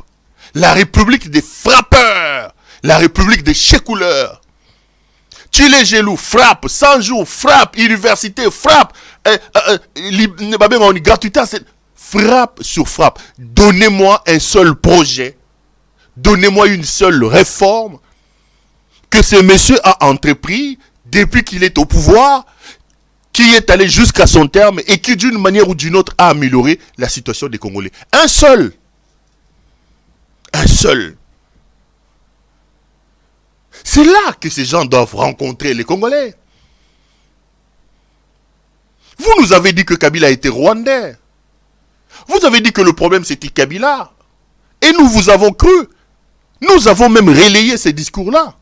La République des frappeurs. La République des chécouleurs. Tchilé Gelou, frappe. 100 jours, frappe. Université, frappe. Gratuité, frappe sur frappe. Donnez-moi un seul projet. Donnez-moi une seule réforme que ce monsieur a entrepris depuis qu'il est au pouvoir, qui est allé jusqu'à son terme et qui d'une manière ou d'une autre a amélioré la situation des Congolais. Un seul. Un seul. C'est là que ces gens doivent rencontrer les Congolais. Vous nous avez dit que Kabila était rwandais. Vous avez dit que le problème c'était Kabila. Et nous vous avons cru. Nous avons même relayé ces discours-là.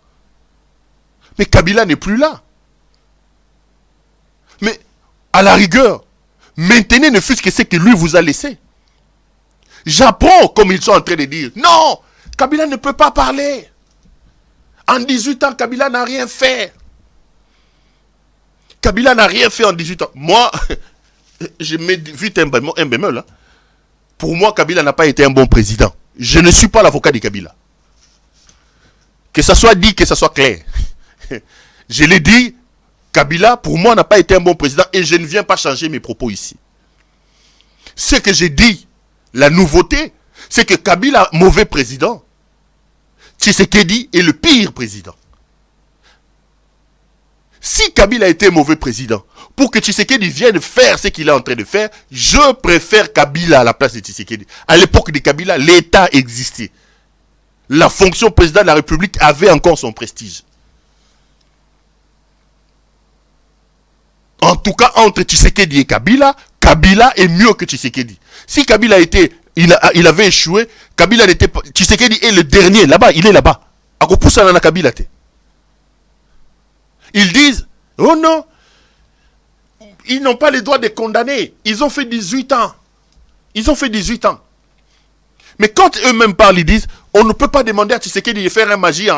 Mais Kabila n'est plus là. Mais, à la rigueur, maintenez ne fût-ce que ce que lui vous a laissé. J'apprends comme ils sont en train de dire. Non, Kabila ne peut pas parler. En 18 ans, Kabila n'a rien fait. Kabila n'a rien fait en 18 ans. Moi, je mets vite un bémol. Hein. Pour moi, Kabila n'a pas été un bon président. Je ne suis pas l'avocat de Kabila. Que ça soit dit, que ça soit clair. Je l'ai dit, Kabila, pour moi, n'a pas été un bon président et je ne viens pas changer mes propos ici. Ce que j'ai dit, la nouveauté, c'est que Kabila, mauvais président, Tshisekedi est le pire président. Si Kabila était mauvais président, pour que Tshisekedi vienne faire ce qu'il est en train de faire, je préfère Kabila à la place de Tshisekedi. À l'époque de Kabila, l'État existait. La fonction président de la République avait encore son prestige. En tout cas, entre Tshisekedi et Kabila, Kabila est mieux que Tshisekedi. Si Kabila il avait échoué, Kabila n'était pas... Tshisekedi est le dernier, là-bas, il est là-bas. Kabila. Ils disent, oh non, ils n'ont pas le droit de condamner. Ils ont fait 18 ans. Ils ont fait 18 ans. Mais quand eux-mêmes parlent, ils disent, on ne peut pas demander à Tshisekedi de faire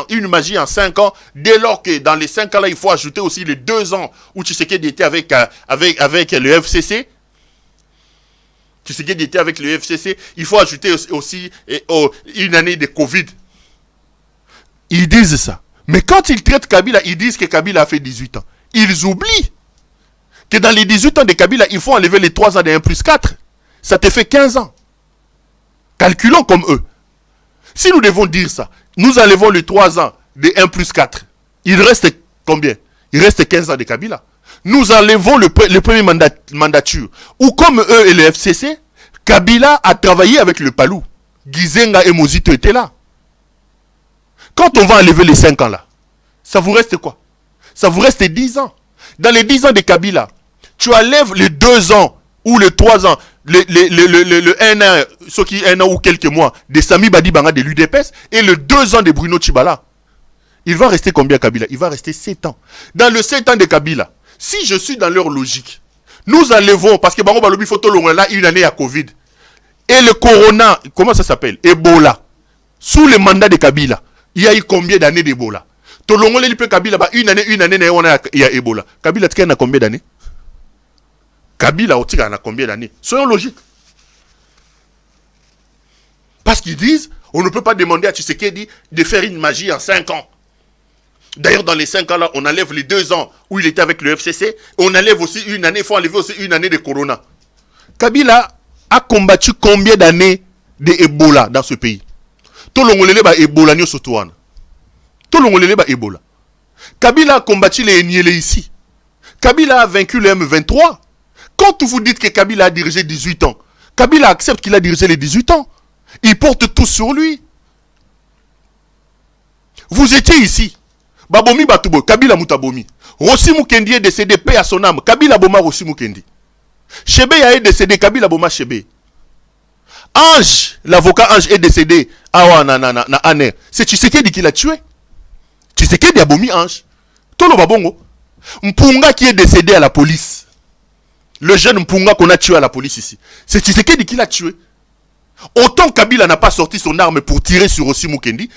une magie en 5 ans, dès lors que dans les 5 ans-là, il faut ajouter aussi les 2 ans où Tshisekedi était avec le FCC. Tshisekedi était avec le FCC. Il faut ajouter aussi une année de Covid. Ils disent ça. Mais quand ils traitent Kabila, ils disent que Kabila a fait 18 ans. Ils oublient que dans les 18 ans de Kabila, il faut enlever les 3 ans de 1 plus 4. Ça te fait 15 ans. Calculons comme eux. Si nous devons dire ça, nous enlevons les 3 ans de 1 plus 4. Il reste combien? Il reste 15 ans de Kabila. Nous enlevons le premier mandature. Ou comme eux et le FCC, Kabila a travaillé avec le Palou. Gizenga et Mozito étaient là. Quand on va enlever les 5 ans là, ça vous reste quoi? Ça vous reste 10 ans. Dans les 10 ans de Kabila, tu enlèves les 2 ans ou les 3 ans, le 1 an, ce qui est 1 an ou quelques mois de Sami Badibanga de l'UDPS et le 2 ans de Bruno Tshibala. Il va rester combien Kabila? Il va rester 7 ans. Dans le 7 ans de Kabila, si je suis dans leur logique, nous enlevons, parce que Bango Balobi Photo là, une année à Covid. Et le Corona, comment ça s'appelle? Ebola. Sous le mandat de Kabila, il y a eu combien d'années d'Ebola? Tolongole lipe Kabila, une année, il y a Ebola. Kabila, tu as combien d'années? Kabila, tu as combien d'années? Soyons logiques. Parce qu'ils disent, on ne peut pas demander à Tshisekedi de faire une magie en 5 ans. D'ailleurs, dans les 5 ans là, on enlève les 2 ans où il était avec le FCC. On enlève aussi une année, il faut enlever aussi une année de Corona. Kabila a combattu combien d'années d'Ebola dans ce pays? Tolongolele ba Ebola nyo sotoana. Tolongolele ba Ebola. Kabila a combattu les Niélé ici. Kabila a vaincu le M23. Quand vous dites que Kabila a dirigé 18 ans, Kabila accepte qu'il a dirigé les 18 ans. Il porte tout sur lui. Vous étiez ici. Babomi Batubo, Kabila Mutabomi. Rossi Mukendi est décédé, paix à son âme. Kabila Boma Rossi Mukendi. Chebe est décédé, Kabila Boma Chebe. Ange, l'avocat Ange est décédé. C'est Tshisekedi qui l'a tué. Tshisekedi a bomi Ange. Tolo Babongo. Mpunga qui est décédé à la police. Le jeune Mpunga qu'on a tué à la police ici. C'est Tshisekedi qui l'a tué. Autant Kabila n'a pas sorti son arme pour tirer sur Rossi Mukendi,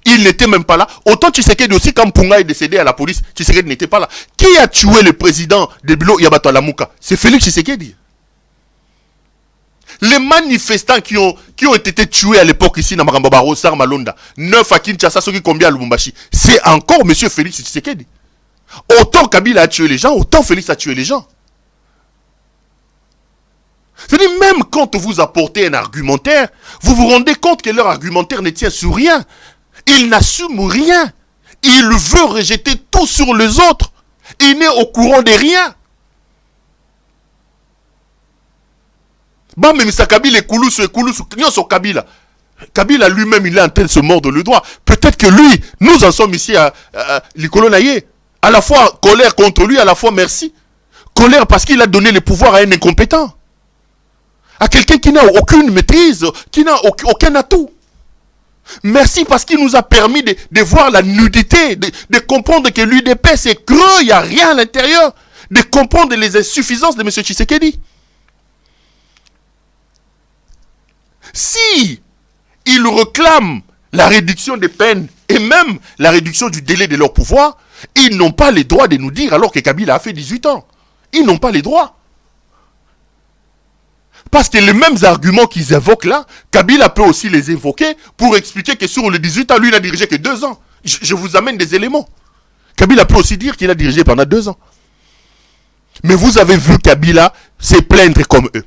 il n'était même pas là. Autant Tshisekedi aussi, quand Mpunga est décédé à la police, Tshisekedi n'était pas là. Qui a tué le président de Bilo Yabato Alamuka? C'est Félix Tshisekedi. Les manifestants qui ont été tués à l'époque ici, dans Marambabaro, Sarmalonda, 9 à Kinshasa, ceux qui combien à Lubumbashi, c'est encore M. Félix Tshisekedi. Autant Kabila a tué les gens, autant Félix a tué les gens. C'est-à-dire, même quand vous apportez un argumentaire, vous vous rendez compte que leur argumentaire ne tient sur rien. Il n'assume rien. Il veut rejeter tout sur les autres. Il n'est au courant de rien. Kabila lui-même, il est en train de se mordre le doigt. Peut-être que lui, nous en sommes ici à Likolo Naye. À la fois colère contre lui, à la fois merci. Colère parce qu'il a donné le pouvoir à un incompétent. À quelqu'un qui n'a aucune maîtrise, qui n'a aucun atout. Merci parce qu'il nous a permis de voir la nudité, de comprendre que l'UDPS est creux, il n'y a rien à l'intérieur, de comprendre les insuffisances de M. Tshisekedi. Si ils réclament la réduction des peines et même la réduction du délai de leur pouvoir, ils n'ont pas les droits de nous dire alors que Kabila a fait 18 ans. Ils n'ont pas les droits. Parce que les mêmes arguments qu'ils évoquent là, Kabila peut aussi les évoquer pour expliquer que sur les 18 ans, lui, il n'a dirigé que 2 ans. Je vous amène des éléments. Kabila peut aussi dire qu'il a dirigé pendant 2 ans. Mais vous avez vu Kabila se plaindre comme eux.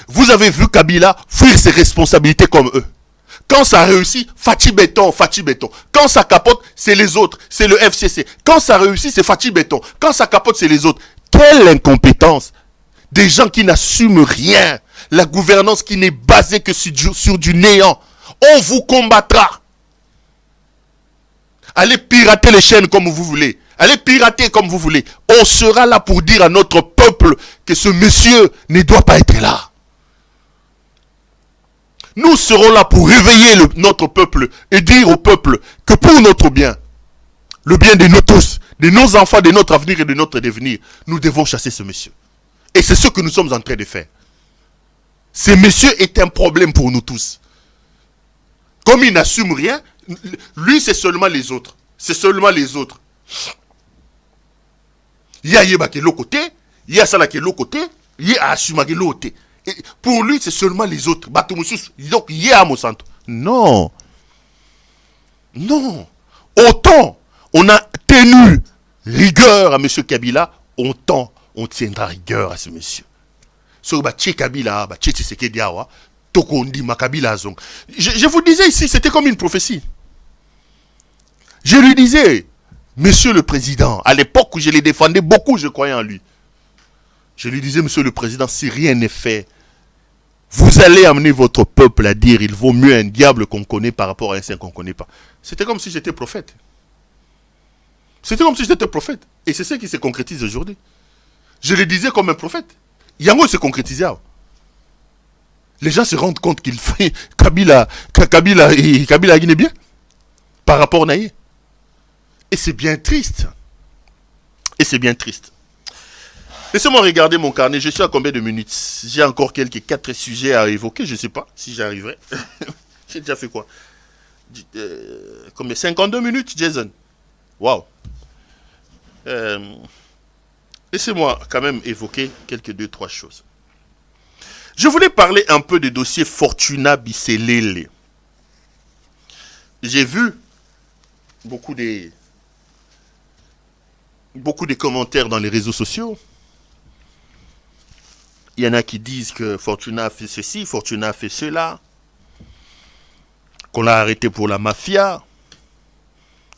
Vous avez vu Kabila fuir ses responsabilités comme eux. Quand ça réussit, Fatih Béton, Fatih Béton. Quand ça capote, c'est les autres, c'est le FCC. Quand ça réussit, c'est Fatih Béton. Quand ça capote, c'est les autres. Quelle incompétence! Des gens qui n'assument rien. La gouvernance qui n'est basée que sur du néant. On vous combattra. Allez pirater les chaînes comme vous voulez. Allez pirater comme vous voulez. On sera là pour dire à notre peuple que ce monsieur ne doit pas être là. Nous serons là pour réveiller notre peuple et dire au peuple que pour notre bien, le bien de nous tous, de nos enfants, de notre avenir et de notre devenir, nous devons chasser ce monsieur. Et c'est ce que nous sommes en train de faire. Ce monsieur est un problème pour nous tous. Comme il n'assume rien, lui c'est seulement les autres. C'est seulement les autres. Il y a Yeba qui est l'autre côté, il y a Sala qui est l'autre côté, il y a Asuma qui est l'autre côté. Pour lui, c'est seulement les autres. Donc, il y a Monsanto. Non. Non. Autant on a tenu rigueur à M. Kabila, autant on tiendra rigueur à ce monsieur. So, Kabila, je vous disais ici, c'était comme une prophétie. Je lui disais, Monsieur le Président, à l'époque où je les défendais beaucoup, je croyais en lui. Je lui disais, Monsieur le Président, si rien n'est fait, vous allez amener votre peuple à dire il vaut mieux un diable qu'on connaît par rapport à un saint qu'on ne connaît pas. C'était comme si j'étais prophète. C'était comme si j'étais prophète. Et c'est ce qui se concrétise aujourd'hui. Je le disais comme un prophète. Yango se concrétisait. Les gens se rendent compte qu'il fait Kabila Guinée bien par rapport à Naïe. Et c'est bien triste. Et c'est bien triste. Laissez-moi regarder mon carnet. Je suis à combien de minutes? J'ai encore 4 sujets à évoquer. Je ne sais pas si j'arriverai. J'ai déjà fait quoi? Combien? 52 minutes, Jason. Waouh. Laissez-moi quand même évoquer quelques 2-3 choses. Je voulais parler un peu du dossier Fortuna Bisselele. J'ai vu beaucoup de commentaires dans les réseaux sociaux. Il y en a qui disent que Fortuna a fait ceci, Fortuna a fait cela, qu'on l'a arrêté pour la mafia,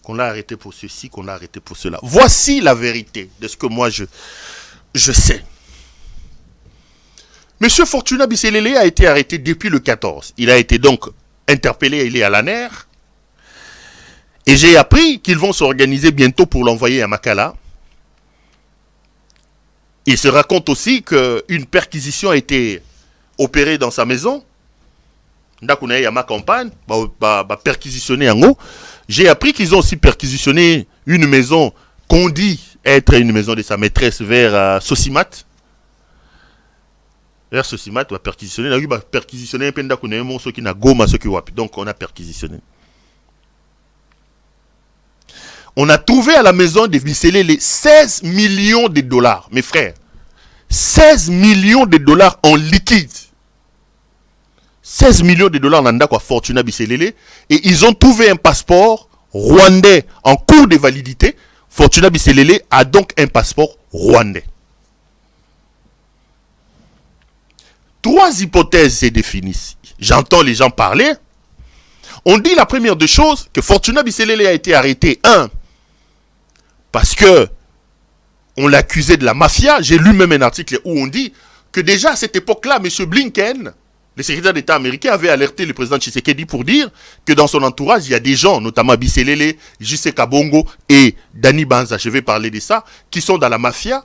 qu'on l'a arrêté pour ceci, qu'on l'a arrêté pour cela. Voici la vérité de ce que moi je sais. Monsieur Fortuna Bisselele a été arrêté depuis le 14. Il a été donc interpellé, il est à l'ANER. Et j'ai appris qu'ils vont s'organiser bientôt pour l'envoyer à Makala. Il se raconte aussi qu'une perquisition a été opérée dans sa maison. Ndakunaye à ma campagne, perquisitionné en haut. J'ai appris qu'ils ont aussi perquisitionné une maison qu'on dit être une maison de sa maîtresse vers Sosimat. Vers Sosimat, on a perquisitionné. On a perquisitionné un peu Ndakunaye, ceux qui n'a goma, ceux qui wapi. Donc on a perquisitionné. On a trouvé à la maison de Bisselele 16 millions de dollars, mes frères. 16 millions de dollars en liquide. 16 millions de dollars dans quoi Fortuna Bisselele. Et ils ont trouvé un passeport rwandais en cours de validité. Fortuna Bisselele a donc un passeport rwandais. 3 hypothèses se définissent. J'entends les gens parler. On dit la première des choses que Fortuna Bisselele a été arrêté. 1. Parce que on l'accusait de la mafia. J'ai lu même un article où on dit que déjà à cette époque-là, M. Blinken, le secrétaire d'État américain, avait alerté le président Tshisekedi pour dire que dans son entourage, il y a des gens, notamment Bisselele, J.C. Kabongo et Dani Banza, je vais parler de ça, qui sont dans la mafia.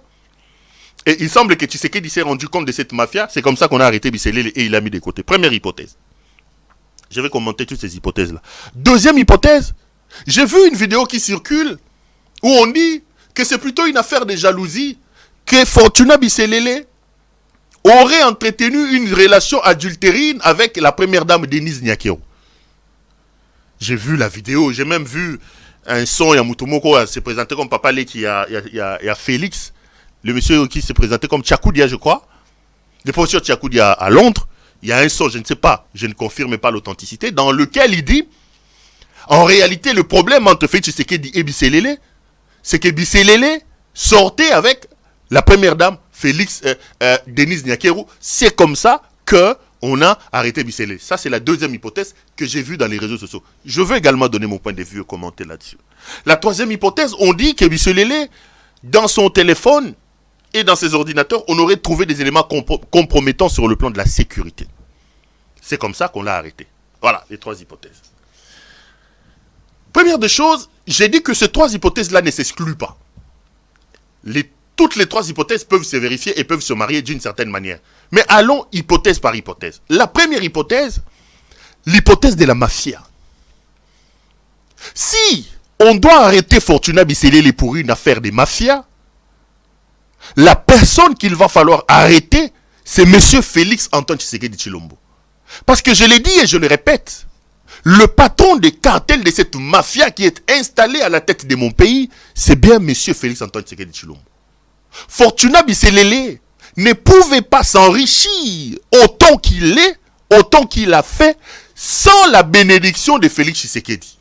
Et il semble que Tshisekedi s'est rendu compte de cette mafia. C'est comme ça qu'on a arrêté Bisselele et il l'a mis de côté. Première hypothèse. Je vais commenter toutes ces hypothèses-là. Deuxième hypothèse, j'ai vu une vidéo qui circule où on dit que c'est plutôt une affaire de jalousie, que Fortuna Bisselele aurait entretenu une relation adultérine avec la première dame Denise Nyakero. J'ai vu la vidéo, j'ai même vu un son, il y a Moutoumoko se présenté comme Papa Leki, il y a Félix, le monsieur qui s'est présenté comme Tchakoudia, je crois, le professeur Tchakoudia à Londres. Il y a un son, je ne sais pas, je ne confirme pas l'authenticité, dans lequel il dit, en réalité, le problème entre Félix Tshisekedi et Bisselele, c'est que Bisselele sortait avec la première dame, Denise Nyakero. C'est comme ça qu'on a arrêté Bisselele. Ça, c'est la deuxième hypothèse que j'ai vue dans les réseaux sociaux. Je veux également donner mon point de vue et commenter là-dessus. La troisième hypothèse, on dit que Bisselele, dans son téléphone et dans ses ordinateurs, on aurait trouvé des éléments compromettants sur le plan de la sécurité. C'est comme ça qu'on l'a arrêté. Voilà, les trois hypothèses. Première des choses, j'ai dit que ces trois hypothèses-là ne s'excluent pas. Toutes les trois hypothèses peuvent se vérifier et peuvent se marier d'une certaine manière. Mais allons hypothèse par hypothèse. La première hypothèse, l'hypothèse de la mafia. Si on doit arrêter Fortuna Bisselele pour une affaire de mafia, la personne qu'il va falloir arrêter, c'est M. Félix Antoine Tshisekedi Tshilombo. Parce que je l'ai dit et je le répète, le patron des cartels de cette mafia qui est installé à la tête de mon pays, c'est bien M. Félix Antoine Tshisekedi Tshilombo. Fortuna Bisselele ne pouvait pas s'enrichir autant qu'il est, autant qu'il a fait, sans la bénédiction de Félix Tshisekedi.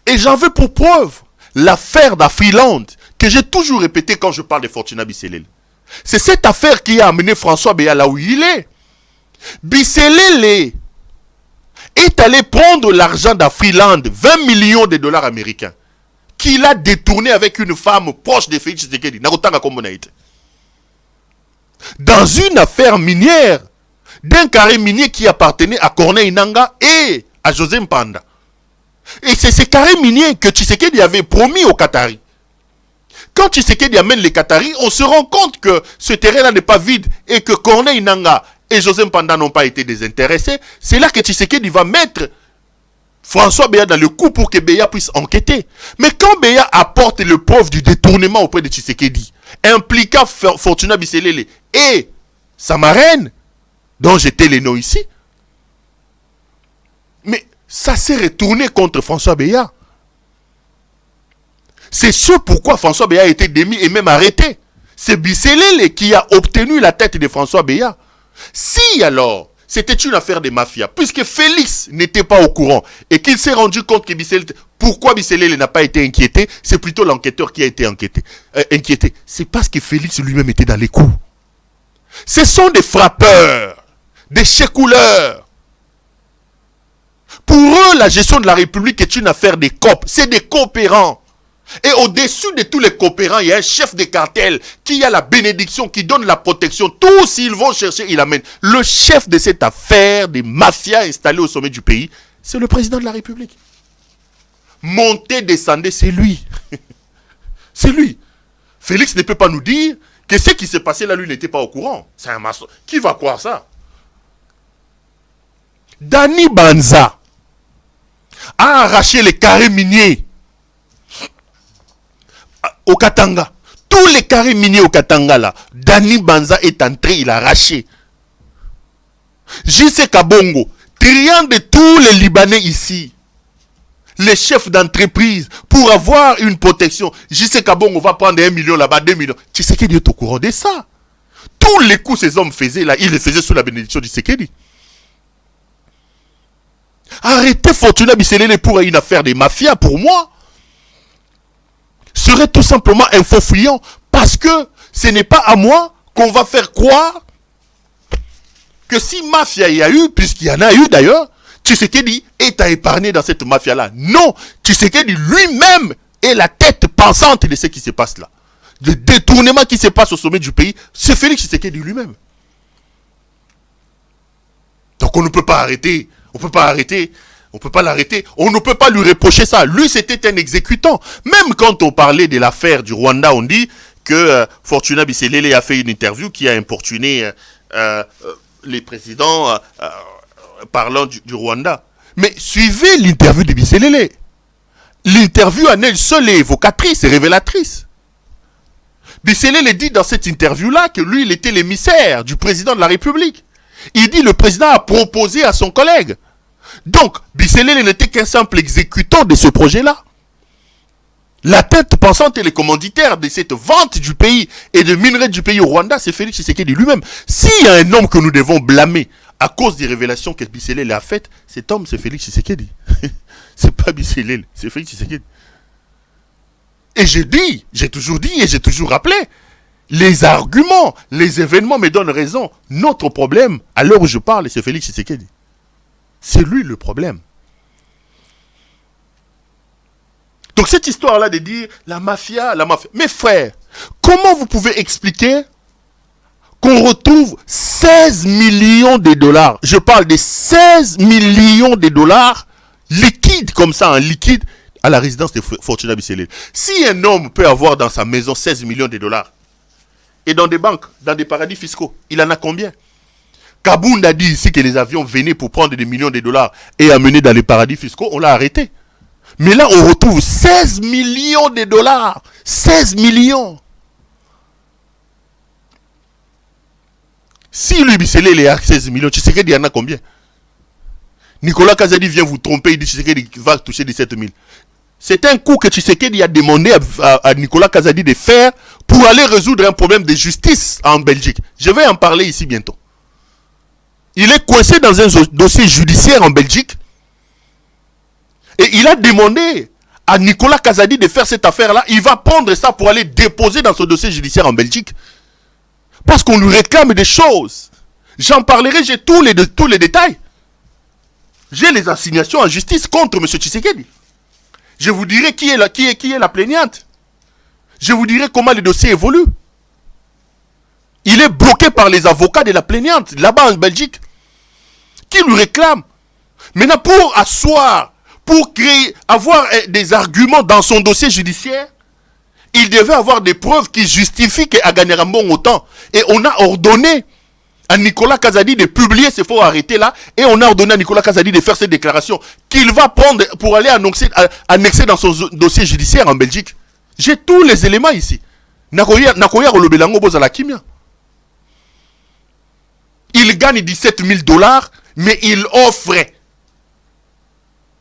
Et j'en veux pour preuve l'affaire d'Afriland, que j'ai toujours répété quand je parle de Fortuna Bisselele. C'est cette affaire qui a amené François Béa là où il est. Bisselele est allé prendre l'argent d'Afriland, 20 millions de dollars américains, qu'il a détourné avec une femme proche de Félix Tshisekedi. Dans une affaire minière, d'un carré minier qui appartenait à Corneille Nangaa et à José Mpanda. Et c'est ces carrés miniers que Tshisekedi avait promis aux Qataris. Quand Tshisekedi amène les Qataris, on se rend compte que ce terrain-là n'est pas vide et que Corneille Nangaa et José Mpanda n'ont pas été désintéressés. C'est là que Tshisekedi va mettre François Béa dans le coup pour que Béa puisse enquêter. Mais quand Béa apporte le preuve du détournement auprès de Tshisekedi, impliquant Fortuna Bisselele et sa marraine, dont j'étais les noms ici, mais ça s'est retourné contre François Béa. C'est ce pourquoi François Béa a été démis et même arrêté. C'est Bisselele qui a obtenu la tête de François Béa. Si alors, c'était une affaire de mafia, puisque Félix n'était pas au courant et qu'il s'est rendu compte que Bisselele, pourquoi Bisselele n'a pas été inquiété, c'est plutôt l'enquêteur qui a été inquiété. C'est parce que Félix lui-même était dans les coups. Ce sont des frappeurs, des chécouleurs. Pour eux, la gestion de la République est une affaire des COP, c'est des coopérants. Et au-dessus de tous les coopérants, il y a un chef de cartel qui a la bénédiction, qui donne la protection. Tous, s'ils vont chercher, il amène. Le chef de cette affaire des mafias installées au sommet du pays, c'est le président de la République. Montez, descendez, c'est lui. C'est lui. Félix ne peut pas nous dire que ce qui s'est passé là, lui n'était pas au courant. C'est un maçon. Qui va croire ça? Dani Banza a arraché les carrés miniers au Katanga. Tous les carrés miniers au Katanga là, Dani Banza est entré, il a arraché. J.C. Kabongo, triant de tous les Libanais ici, les chefs d'entreprise, pour avoir une protection. J.C. Kabongo va prendre 1 million là-bas, 2 millions. Tshisekedi est au courant de ça. Tous les coups ces hommes faisaient là, ils les faisaient sous la bénédiction de Tshisekedi. Arrêtez Fortuna Bisselele pour une affaire des mafias, pour moi, serait tout simplement un faux fuyant, parce que ce n'est pas à moi qu'on va faire croire que si mafia il y a eu, puisqu'il y en a eu d'ailleurs, Tshisekedi est à épargner dans cette mafia-là. Non, Tshisekedi lui-même est la tête pensante de ce qui se passe là. Le détournement qui se passe au sommet du pays, c'est Félix Tshisekedi lui-même. Donc on ne peut pas arrêter, on ne peut pas l'arrêter, on ne peut pas lui reprocher ça. Lui, c'était un exécutant. Même quand on parlait de l'affaire du Rwanda, on dit que Fortuna Bisselele a fait une interview qui a importuné les présidents parlant du Rwanda. Mais suivez l'interview de Bisselele. L'interview en elle seule est évocatrice et révélatrice. Bisselele dit dans cette interview-là que lui, il était l'émissaire du président de la République. Il dit le président a proposé à son collègue. Donc, Bisselele n'était qu'un simple exécutant de ce projet-là. La tête pensante et les commanditaires de cette vente du pays et de minerais du pays au Rwanda, c'est Félix Tshisekedi lui-même. S'il y a un homme que nous devons blâmer à cause des révélations que Bisselele a faites, cet homme, c'est Félix Tshisekedi. C'est pas Bisselele, c'est Félix Tshisekedi. Et j'ai toujours dit et j'ai toujours rappelé les arguments, les événements me donnent raison. Notre problème, à l'heure où je parle, c'est Félix Tshisekedi. C'est lui le problème. Donc cette histoire-là de dire la mafia. Mes frères, comment vous pouvez expliquer qu'on retrouve 16 millions de dollars, je parle de 16 millions de dollars liquides comme ça, en liquide, à la résidence de Fortuna Bisselé. Si un homme peut avoir dans sa maison 16 millions de dollars, et dans des banques, dans des paradis fiscaux, il en a combien? Kabound a dit ici que les avions venaient pour prendre des millions de dollars et amener dans les paradis fiscaux, on l'a arrêté. Mais là, on retrouve 16 millions de dollars. 16 millions. Si lui, Bisselé, il est à 16 millions, tu sais qu'il y en a combien? Nicolas Kazadi vient vous tromper, il dit qu'il va toucher 17 000. C'est un coup que Tshisekedi a demandé à Nicolas Kazadi de faire pour aller résoudre un problème de justice en Belgique. Je vais en parler ici bientôt. Il est coincé dans un dossier judiciaire en Belgique. Et il a demandé à Nicolas Kazadi de faire cette affaire-là. Il va prendre ça pour aller déposer dans ce dossier judiciaire en Belgique. Parce qu'on lui réclame des choses. J'en parlerai, j'ai tous les détails. J'ai les assignations en justice contre M. Tshisekedi. Je vous dirai qui est la plaignante. Je vous dirai comment le dossier évolue. Il est bloqué par les avocats de la plaignante, là-bas en Belgique, qui lui réclament. Maintenant, pour asseoir, pour avoir des arguments dans son dossier judiciaire, il devait avoir des preuves qui justifient qu'Aganerambon autant. Et on a ordonné à Nicolas Kazadi de publier ce faux arrêté là, et on a ordonné à Nicolas Kazadi de faire cette déclaration qu'il va prendre pour aller annexer dans son dossier judiciaire en Belgique. J'ai tous les éléments ici. Nakoya Rolobelango Bozala Kimia. Il gagne 17 000 $, mais il offre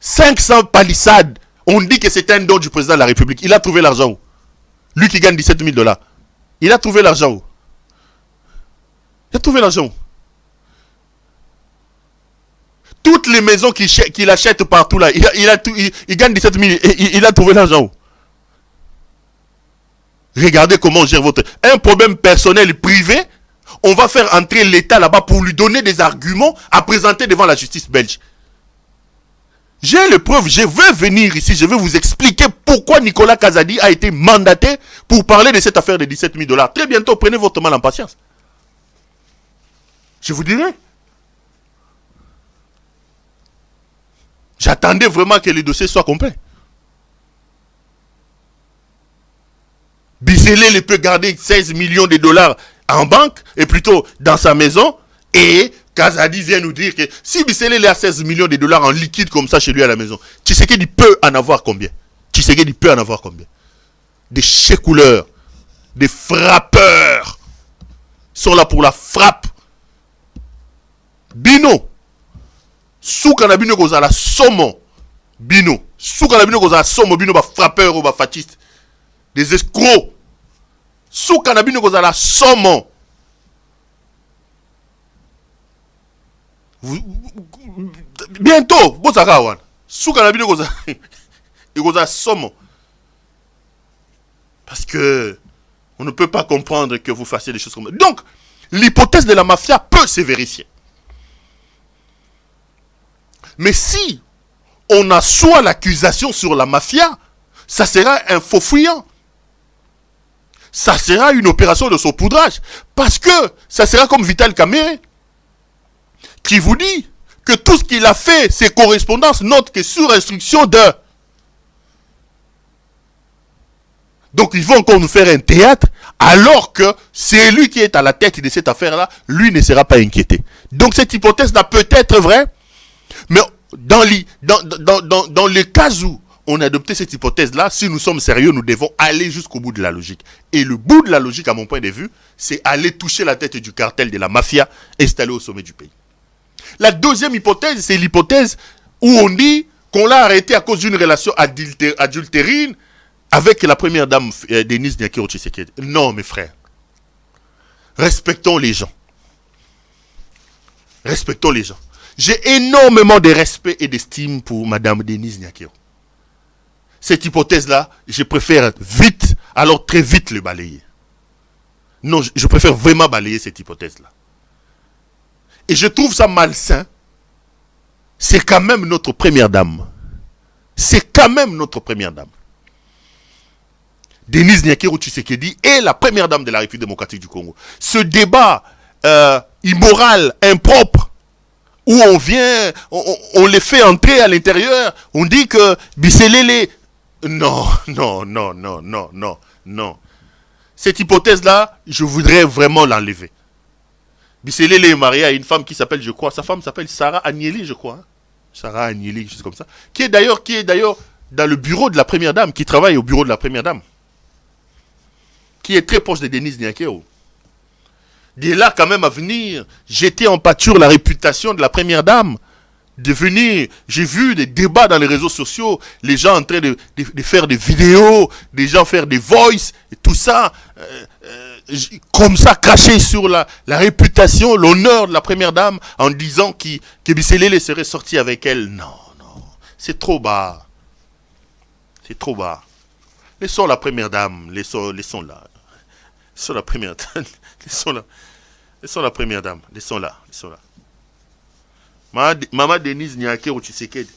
500 palissades. On dit que c'est un don du président de la République. Il a trouvé l'argent où? Lui qui gagne 17 000 $. Il a trouvé l'argent où? Il a trouvé l'argent où? Toutes les maisons qu'il achète partout là, il gagne 17 000. Il a trouvé l'argent où? Regardez comment on gère un problème personnel privé. On va faire entrer l'État là-bas pour lui donner des arguments à présenter devant la justice belge. J'ai les preuves, je vais venir ici, je vais vous expliquer pourquoi Nicolas Kazadi a été mandaté pour parler de cette affaire de 17 000 $. Très bientôt, prenez votre mal en patience. Je vous dirai. J'attendais vraiment que le dossier soit complet. Bisselé peut garder 16 millions de $ en banque, et plutôt dans sa maison, et Kazadi vient nous dire que si Bisselé a 16 millions de $ en liquide comme ça chez lui à la maison, Tshisekedi peut en avoir combien? Tshisekedi peut en avoir combien? Des chécouleurs, des frappeurs, sont là pour la frappe. Bino, soukana bino koza la somo, bino, soukana bino koza la somo, bino ba frappeur ou ba fatiste, des escrocs. Soukana bino koza la somo. Bientôt, bozaka wana. Soukana bino koza, koza somo. Parce que on ne peut pas comprendre que vous fassiez des choses comme ça. Donc, l'hypothèse de la mafia peut se vérifier. Mais si on assoit l'accusation sur la mafia, ça sera un faux fuyant. Ça sera une opération de saupoudrage. Parce que ça sera comme Vital Kamerhe, qui vous dit que tout ce qu'il a fait, ses correspondances notent que sur instruction de... Donc ils vont encore nous faire un théâtre, alors que c'est lui qui est à la tête de cette affaire-là, lui ne sera pas inquiété. Donc cette hypothèse-là peut être vraie, mais dans le cas où on a adopté cette hypothèse-là, si nous sommes sérieux, nous devons aller jusqu'au bout de la logique. Et le bout de la logique, à mon point de vue, c'est aller toucher la tête du cartel de la mafia installé au sommet du pays. La deuxième hypothèse, c'est l'hypothèse où on dit qu'on l'a arrêté à cause d'une relation adultérine avec la première dame Denise Nyakiro Tshisekedi. Non, mes frères. Respectons les gens. Respectons les gens. J'ai énormément de respect et d'estime pour Madame Denise Nyakiro. Cette hypothèse-là, je préfère vite, alors très vite le balayer. Non, je préfère vraiment balayer cette hypothèse-là. Et je trouve ça malsain. C'est quand même notre première dame. C'est quand même notre première dame. Denise Nyakero Tshisekedi est la première dame de la République démocratique du Congo. Ce débat immoral, impropre, où on vient, on les fait entrer à l'intérieur, on dit que Biselele... Non. Cette hypothèse-là, je voudrais vraiment l'enlever. Biselele est marié à une femme qui s'appelle, je crois, sa femme s'appelle Sarah Agnelli, je crois. Hein? Sarah Agnelli, quelque chose comme ça. Qui est d'ailleurs dans le bureau de la première dame, qui travaille au bureau de la première dame. Qui est très proche de Denise Nyakero. De là, quand même, à venir jeter en pâture la réputation de la première dame. De venir, j'ai vu des débats dans les réseaux sociaux, les gens en train de faire des vidéos, des gens faire des voices, et tout ça, comme ça, cracher sur la réputation, l'honneur de la première dame, en disant que Biselele serait sorti avec elle. Non, c'est trop bas. C'est trop bas. Laissons la première dame, laissons là. Laissons la première dame, laissons la première dame, laissons-la. Maman Denise Nyakero Tshisekedi.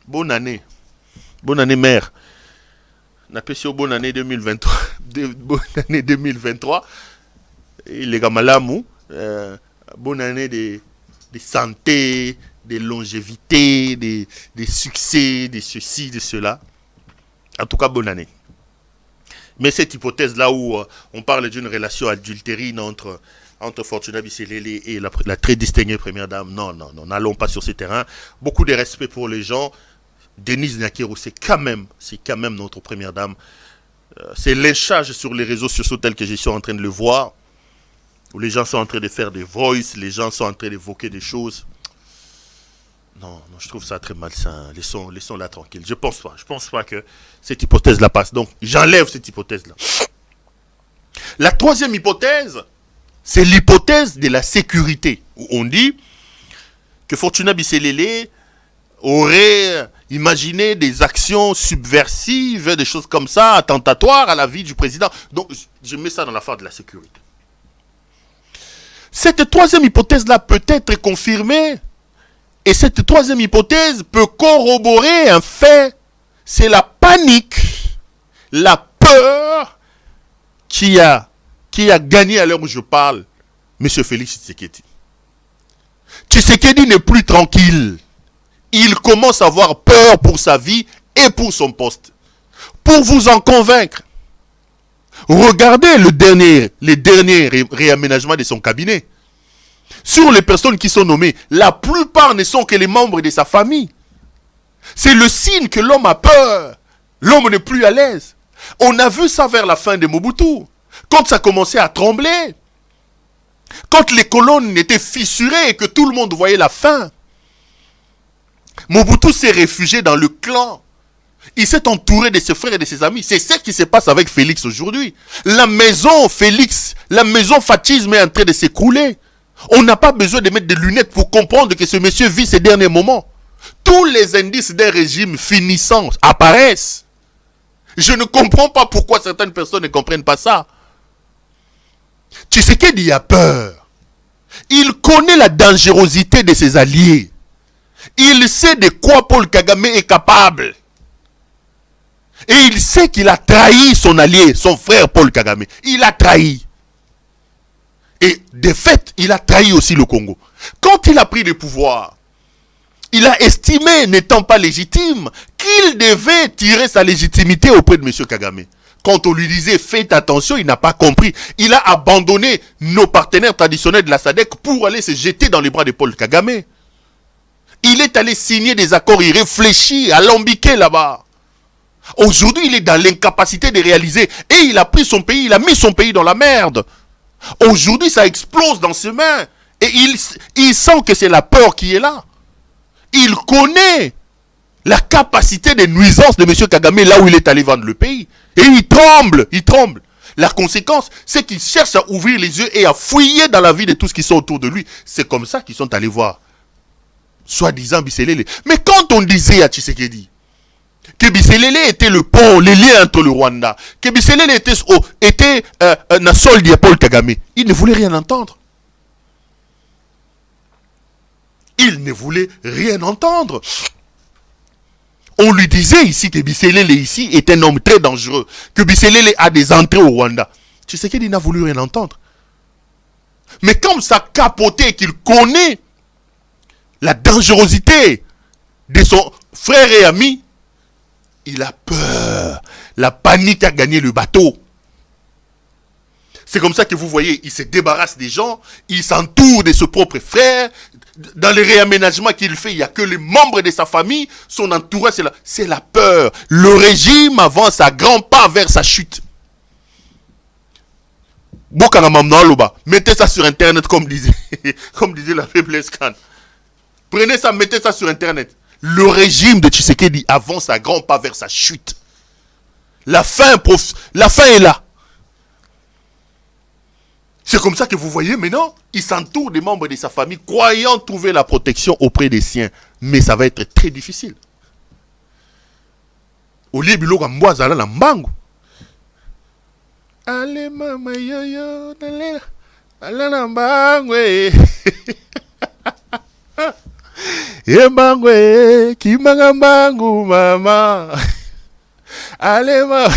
Bonne année mère. N'apprécie bonne année 2023. Bonne année 2023. Et les Gamalamou. Bonne année de santé, de longévité, des succès, de ceci, de cela. En tout cas, bonne année. Mais cette hypothèse-là où on parle d'une relation adultérine entre Fortuna Biselele et la très distinguée première dame, non, n'allons pas sur ce terrain. Beaucoup de respect pour les gens. Denise Nyakero, c'est quand même notre première dame. C'est lynchage sur les réseaux sociaux tels que je suis en train de le voir, où les gens sont en train de faire des voices, les gens sont en train d'évoquer des choses. Non, je trouve ça très malsain. Laissons-la tranquille. Je pense pas que cette hypothèse-là passe. Donc, j'enlève cette hypothèse-là. La troisième hypothèse, c'est l'hypothèse de la sécurité, où on dit que Fortuna Biselele aurait imaginé des actions subversives, des choses comme ça, attentatoires à la vie du président. Donc, je mets ça dans l'affaire de la sécurité. Cette troisième hypothèse-là peut être confirmée, et cette troisième hypothèse peut corroborer un fait. C'est la panique, la peur qui a gagné à l'heure où je parle, M. Félix Tshisekedi. Tshisekedi n'est plus tranquille. Il commence à avoir peur pour sa vie et pour son poste. Pour vous en convaincre, regardez les derniers réaménagements de son cabinet. Sur les personnes qui sont nommées, la plupart ne sont que les membres de sa famille. C'est le signe que l'homme a peur. L'homme n'est plus à l'aise. On a vu ça vers la fin de Mobutu. Quand ça commençait à trembler. Quand les colonnes étaient fissurées et que tout le monde voyait la fin. Mobutu s'est réfugié dans le clan. Il s'est entouré de ses frères et de ses amis. C'est ce qui se passe avec Félix aujourd'hui. La maison Félix, la maison fascisme est en train de s'écrouler. On n'a pas besoin de mettre des lunettes pour comprendre que ce monsieur vit ces derniers moments. Tous les indices d'un régime finissant apparaissent. Je ne comprends pas pourquoi certaines personnes ne comprennent pas ça. Tshisekedi a peur. Il connaît la dangerosité de ses alliés. Il sait de quoi Paul Kagame est capable. Et il sait qu'il a trahi son allié, son frère Paul Kagame. Il a trahi. Et de fait, il a trahi aussi le Congo. Quand il a pris le pouvoir, il a estimé, n'étant pas légitime, qu'il devait tirer sa légitimité auprès de M. Kagame. Quand on lui disait, faites attention, il n'a pas compris. Il a abandonné nos partenaires traditionnels de la SADC pour aller se jeter dans les bras de Paul Kagame. Il est allé signer des accords irréfléchis, alambiqués là-bas. Aujourd'hui, il est dans l'incapacité de réaliser. Et il a pris son pays, il a mis son pays dans la merde. Aujourd'hui, ça explose dans ses mains. Et il sent que c'est la peur qui est là. Il connaît la capacité de nuisance de M. Kagame là où il est allé vendre le pays. Et il tremble. La conséquence, c'est qu'il cherche à ouvrir les yeux et à fouiller dans la vie de tous qui sont autour de lui. C'est comme ça qu'ils sont allés voir, soi-disant Biselele. Mais quand on disait à Tshisekedi que Biselele était le pont, le lien entre le Rwanda, que Biselele était na solde à Paul Kagame. Il ne voulait rien entendre. Il ne voulait rien entendre. On lui disait ici que Biselele ici est un homme très dangereux, que Biselele a des entrées au Rwanda. Tu sais qu'il n'a voulu rien entendre. Mais comme ça capoté qu'il connaît la dangerosité de son frère et ami, il a peur. La panique a gagné le bateau. C'est comme ça que vous voyez, il se débarrasse des gens, il s'entoure de ses propres frères. Dans les réaménagements qu'il fait, il n'y a que les membres de sa famille. Son entourage, c'est la peur. Le régime avance à grands pas vers sa chute. Mettez ça sur Internet comme disait la faiblesse Khan. Prenez ça, mettez ça sur Internet. Le régime de Tshisekedi avance à grands pas vers sa chute. La fin est là. C'est comme ça que vous voyez maintenant, il s'entoure des membres de sa famille, croyant trouver la protection auprès des siens. Mais ça va être très difficile. Au lieu de Gamboa, la mbangu. Allez, maman, yo, allez, la mbangu. Mbangu, qui m'a mbangu, maman. Allez, maman.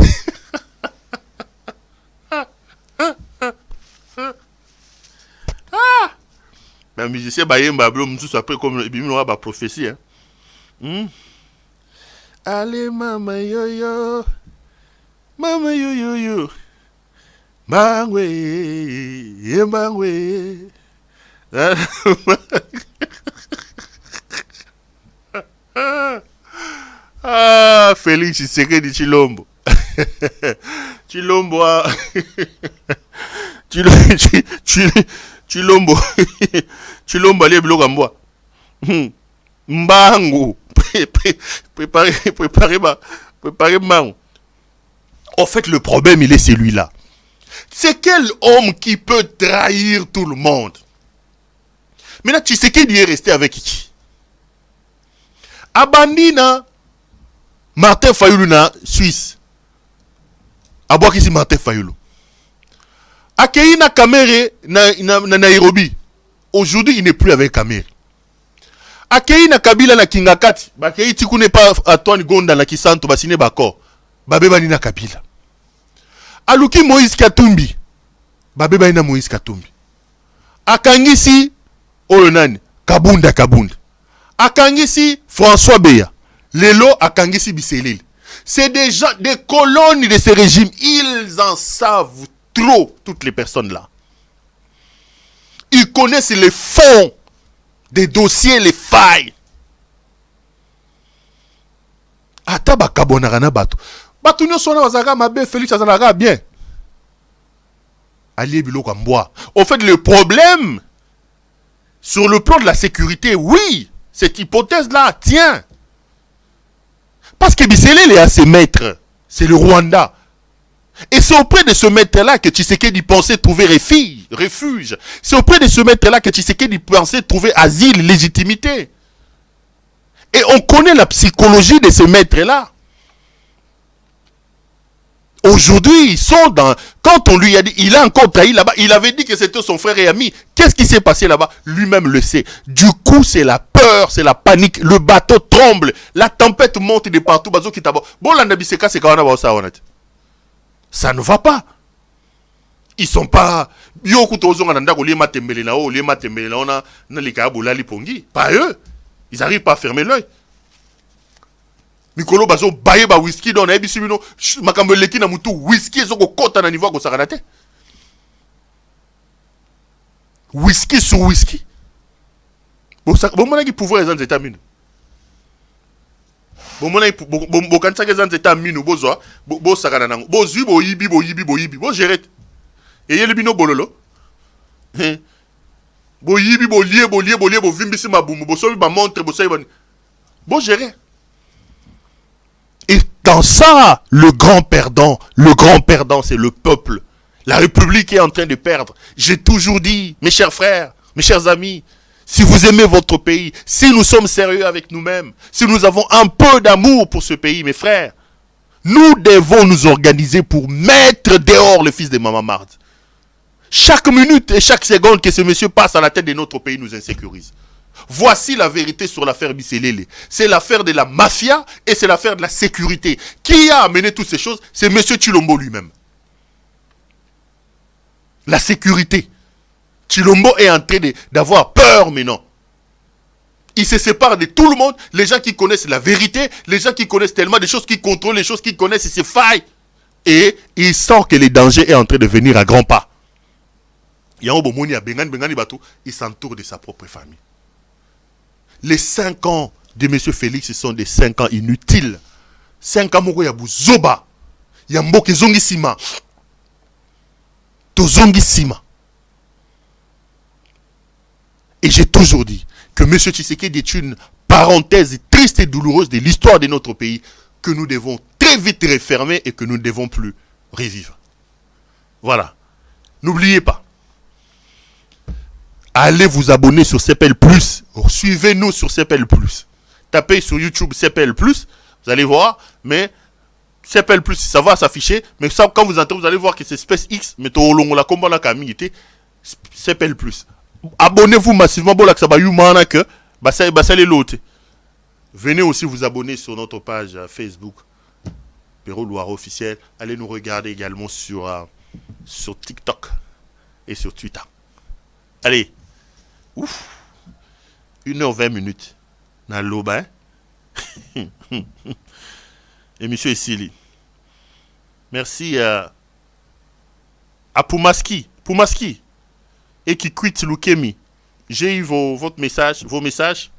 Mais musicien bayemba blo msusu après comme bimino ba prophétie hein. Allez mama yo yo. Mama yo yo yo. Mangwe, mangwe. Ah, Félix Tshisekedi Chilombo. Chilombo. Chilombo. Chilombo ali biloko mbwa. Mbangu. Préparez mangu. En fait, le problème, il est celui-là. C'est quel homme qui peut trahir tout le monde? Maintenant, tu sais qu'il est resté avec qui? Abandina Martin Fayulu na Suisse. Abouakisi Martin Fayulu. Akei na Kamere na Nairobi. Aujourd'hui, il n'est plus avec Kamere. Akei na Kabila na Kingakati. Bakei tiku n'est pas Antoine Gonda na Kisanto basine bako. Babebani na Kabila. Aluki Moïse Katumbi. Babebani na Moïse Katumbi. Akangisi Olonani. Kabunda. Akangisi François Beya. Lelo Akangisi Biselil. C'est des gens, des colonnes de ce régime. Ils en savent trop, toutes les personnes là. Ils connaissent les fonds des dossiers, les failles. Ataba kabonarana bato. Bato nyo sona wazaka mabe, Félix azanaka bien. Allié biloko mboa. Au fait, le problème, sur le plan de la sécurité, oui, cette hypothèse-là tient. Parce que Biselele est à ses maîtres. C'est le Rwanda. Et c'est auprès de ce maître-là que Tshisekedi pensait trouver refuge. C'est auprès de ce maître-là que Tshisekedi pensait trouver asile, légitimité. Et on connaît la psychologie de ce maître-là. Aujourd'hui, ils sont dans... Quand on lui a dit, il a encore trahi là-bas, il avait dit que c'était son frère et ami. Qu'est-ce qui s'est passé là-bas? Lui-même le sait. Du coup, c'est la peur, c'est la panique. Le bateau tremble. La tempête monte de partout. Ça ne va pas. Ils sont pas... Pas eux. Ils n'arrivent pas à fermer l'œil. Mikolo bazo baye ba whisky don ebi sibino makambo leki na mutu whisky ezoko kota na niveau ko sakanate. Whisky sur whisky. Bon mona ki pouvoir les États Unis. Bon mona bo kanisa ke les États Unis bo sakana nango. Bo zui bo yibi bo gérer. Et yele bino bololo. Bo yibi bo lié bo vimbisi mabumbu bo sobi ba montre bo sobi bo gérer. Et dans ça, le grand perdant, c'est le peuple. La République est en train de perdre. J'ai toujours dit, mes chers frères, mes chers amis, si vous aimez votre pays, si nous sommes sérieux avec nous-mêmes, si nous avons un peu d'amour pour ce pays, mes frères, nous devons nous organiser pour mettre dehors le fils de Maman Marde. Chaque minute et chaque seconde que ce monsieur passe à la tête de notre pays nous insécurise. Voici la vérité sur l'affaire Bisselele. C'est l'affaire de la mafia et c'est l'affaire de la sécurité. Qui a amené toutes ces choses? C'est monsieur Tshilombo lui-même. La sécurité. Tshilombo est en train d'avoir peur maintenant. Il se sépare de tout le monde. Les gens qui connaissent la vérité, les gens qui connaissent tellement de choses, qui contrôlent les choses, qui connaissent ses failles. Et il sent que le danger est en train de venir à grands pas. Il s'entoure de sa propre famille. Les 5 ans de M. Félix, ce sont des 5 ans inutiles. 5 ans, il y a Zoba. Il y a Mboke Zongisima. Tozongisima. Et j'ai toujours dit que M. Tshisekedi est une parenthèse triste et douloureuse de l'histoire de notre pays que nous devons très vite refermer et que nous ne devons plus revivre. Voilà. N'oubliez pas. Allez vous abonner sur CPL+. Suivez-nous sur CPL+. Tapez sur YouTube CPL+. Vous allez voir. Mais CPL+, ça va s'afficher. Mais ça, quand vous entrez, vous allez voir que c'est SpaceX. Mais CPL+. Abonnez-vous massivement. Venez aussi vous abonner sur notre page Facebook. Perrault Loire officiel. Allez nous regarder également sur TikTok et sur Twitter. Allez. Ouf. 1h20. Dans l'aube, Émission Essili. Merci à Poumaski. Et qui quitte Lukemi. J'ai eu vos messages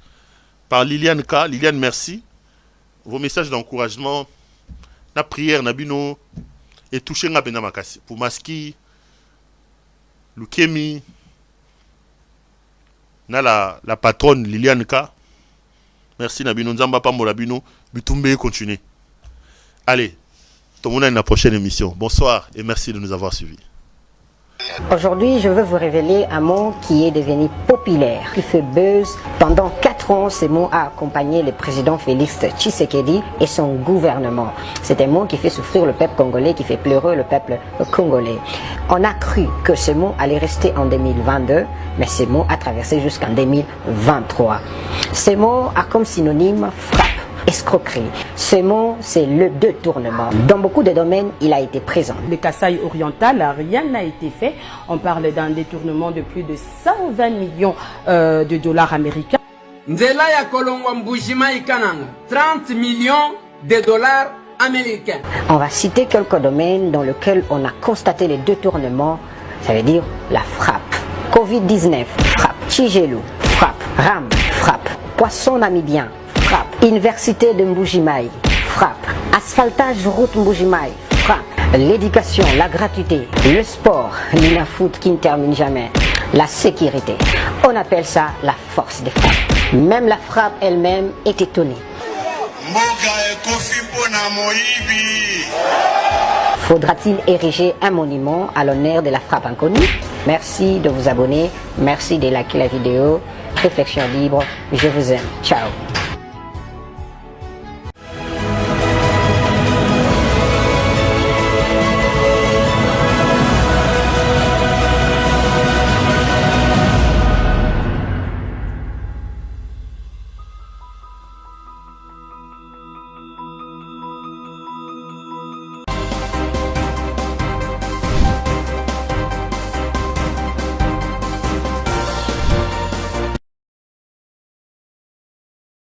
par Liliane K. Liliane, merci. Vos messages d'encouragement. La prière, Nabino. Et toucher Ngabena Makasi. Poumaski. Lukemi. La patronne Liliane K. Merci Nabino. Nzamba Pambola Bino. Bitumbe continue. Allez. Tout le monde à la prochaine émission. Bonsoir et merci de nous avoir suivis.
Aujourd'hui, je veux vous révéler un mot qui est devenu populaire, qui fait buzz. Pendant 4 ans, ce mot a accompagné le président Félix Tshisekedi et son gouvernement. C'est un mot qui fait souffrir le peuple congolais, qui fait pleurer le peuple congolais. On a cru que ce mot allait rester en 2022, mais ce mot a traversé jusqu'en 2023. Ce mot a comme synonyme frappe. Escroquerie. Ce mot, c'est le détournement. Dans beaucoup de domaines, il a été présent.
Le Kasaï oriental, rien n'a été fait. On parle d'un détournement de plus de 120 millions de dollars américains.
Nzela ya kolongwa mbujima ikananga 30 millions de dollars américains.
On va citer quelques domaines dans lesquels on a constaté les détournements. Ça veut dire la frappe. Covid-19, frappe. Tchigélou, frappe. Ram, frappe. Poisson namibien, frappe. Université de Mbujimaï, frappe. Asphaltage route Mbujimaï, frappe. L'éducation, la gratuité, le sport, Nina Foot qui ne termine jamais. La sécurité. On appelle ça la force des frappes. Même la frappe elle-même est étonnée. Faudra-t-il ériger un monument à l'honneur de la frappe inconnue? Merci de vous abonner, merci de liker la vidéo. Réflexion libre, je vous aime. Ciao.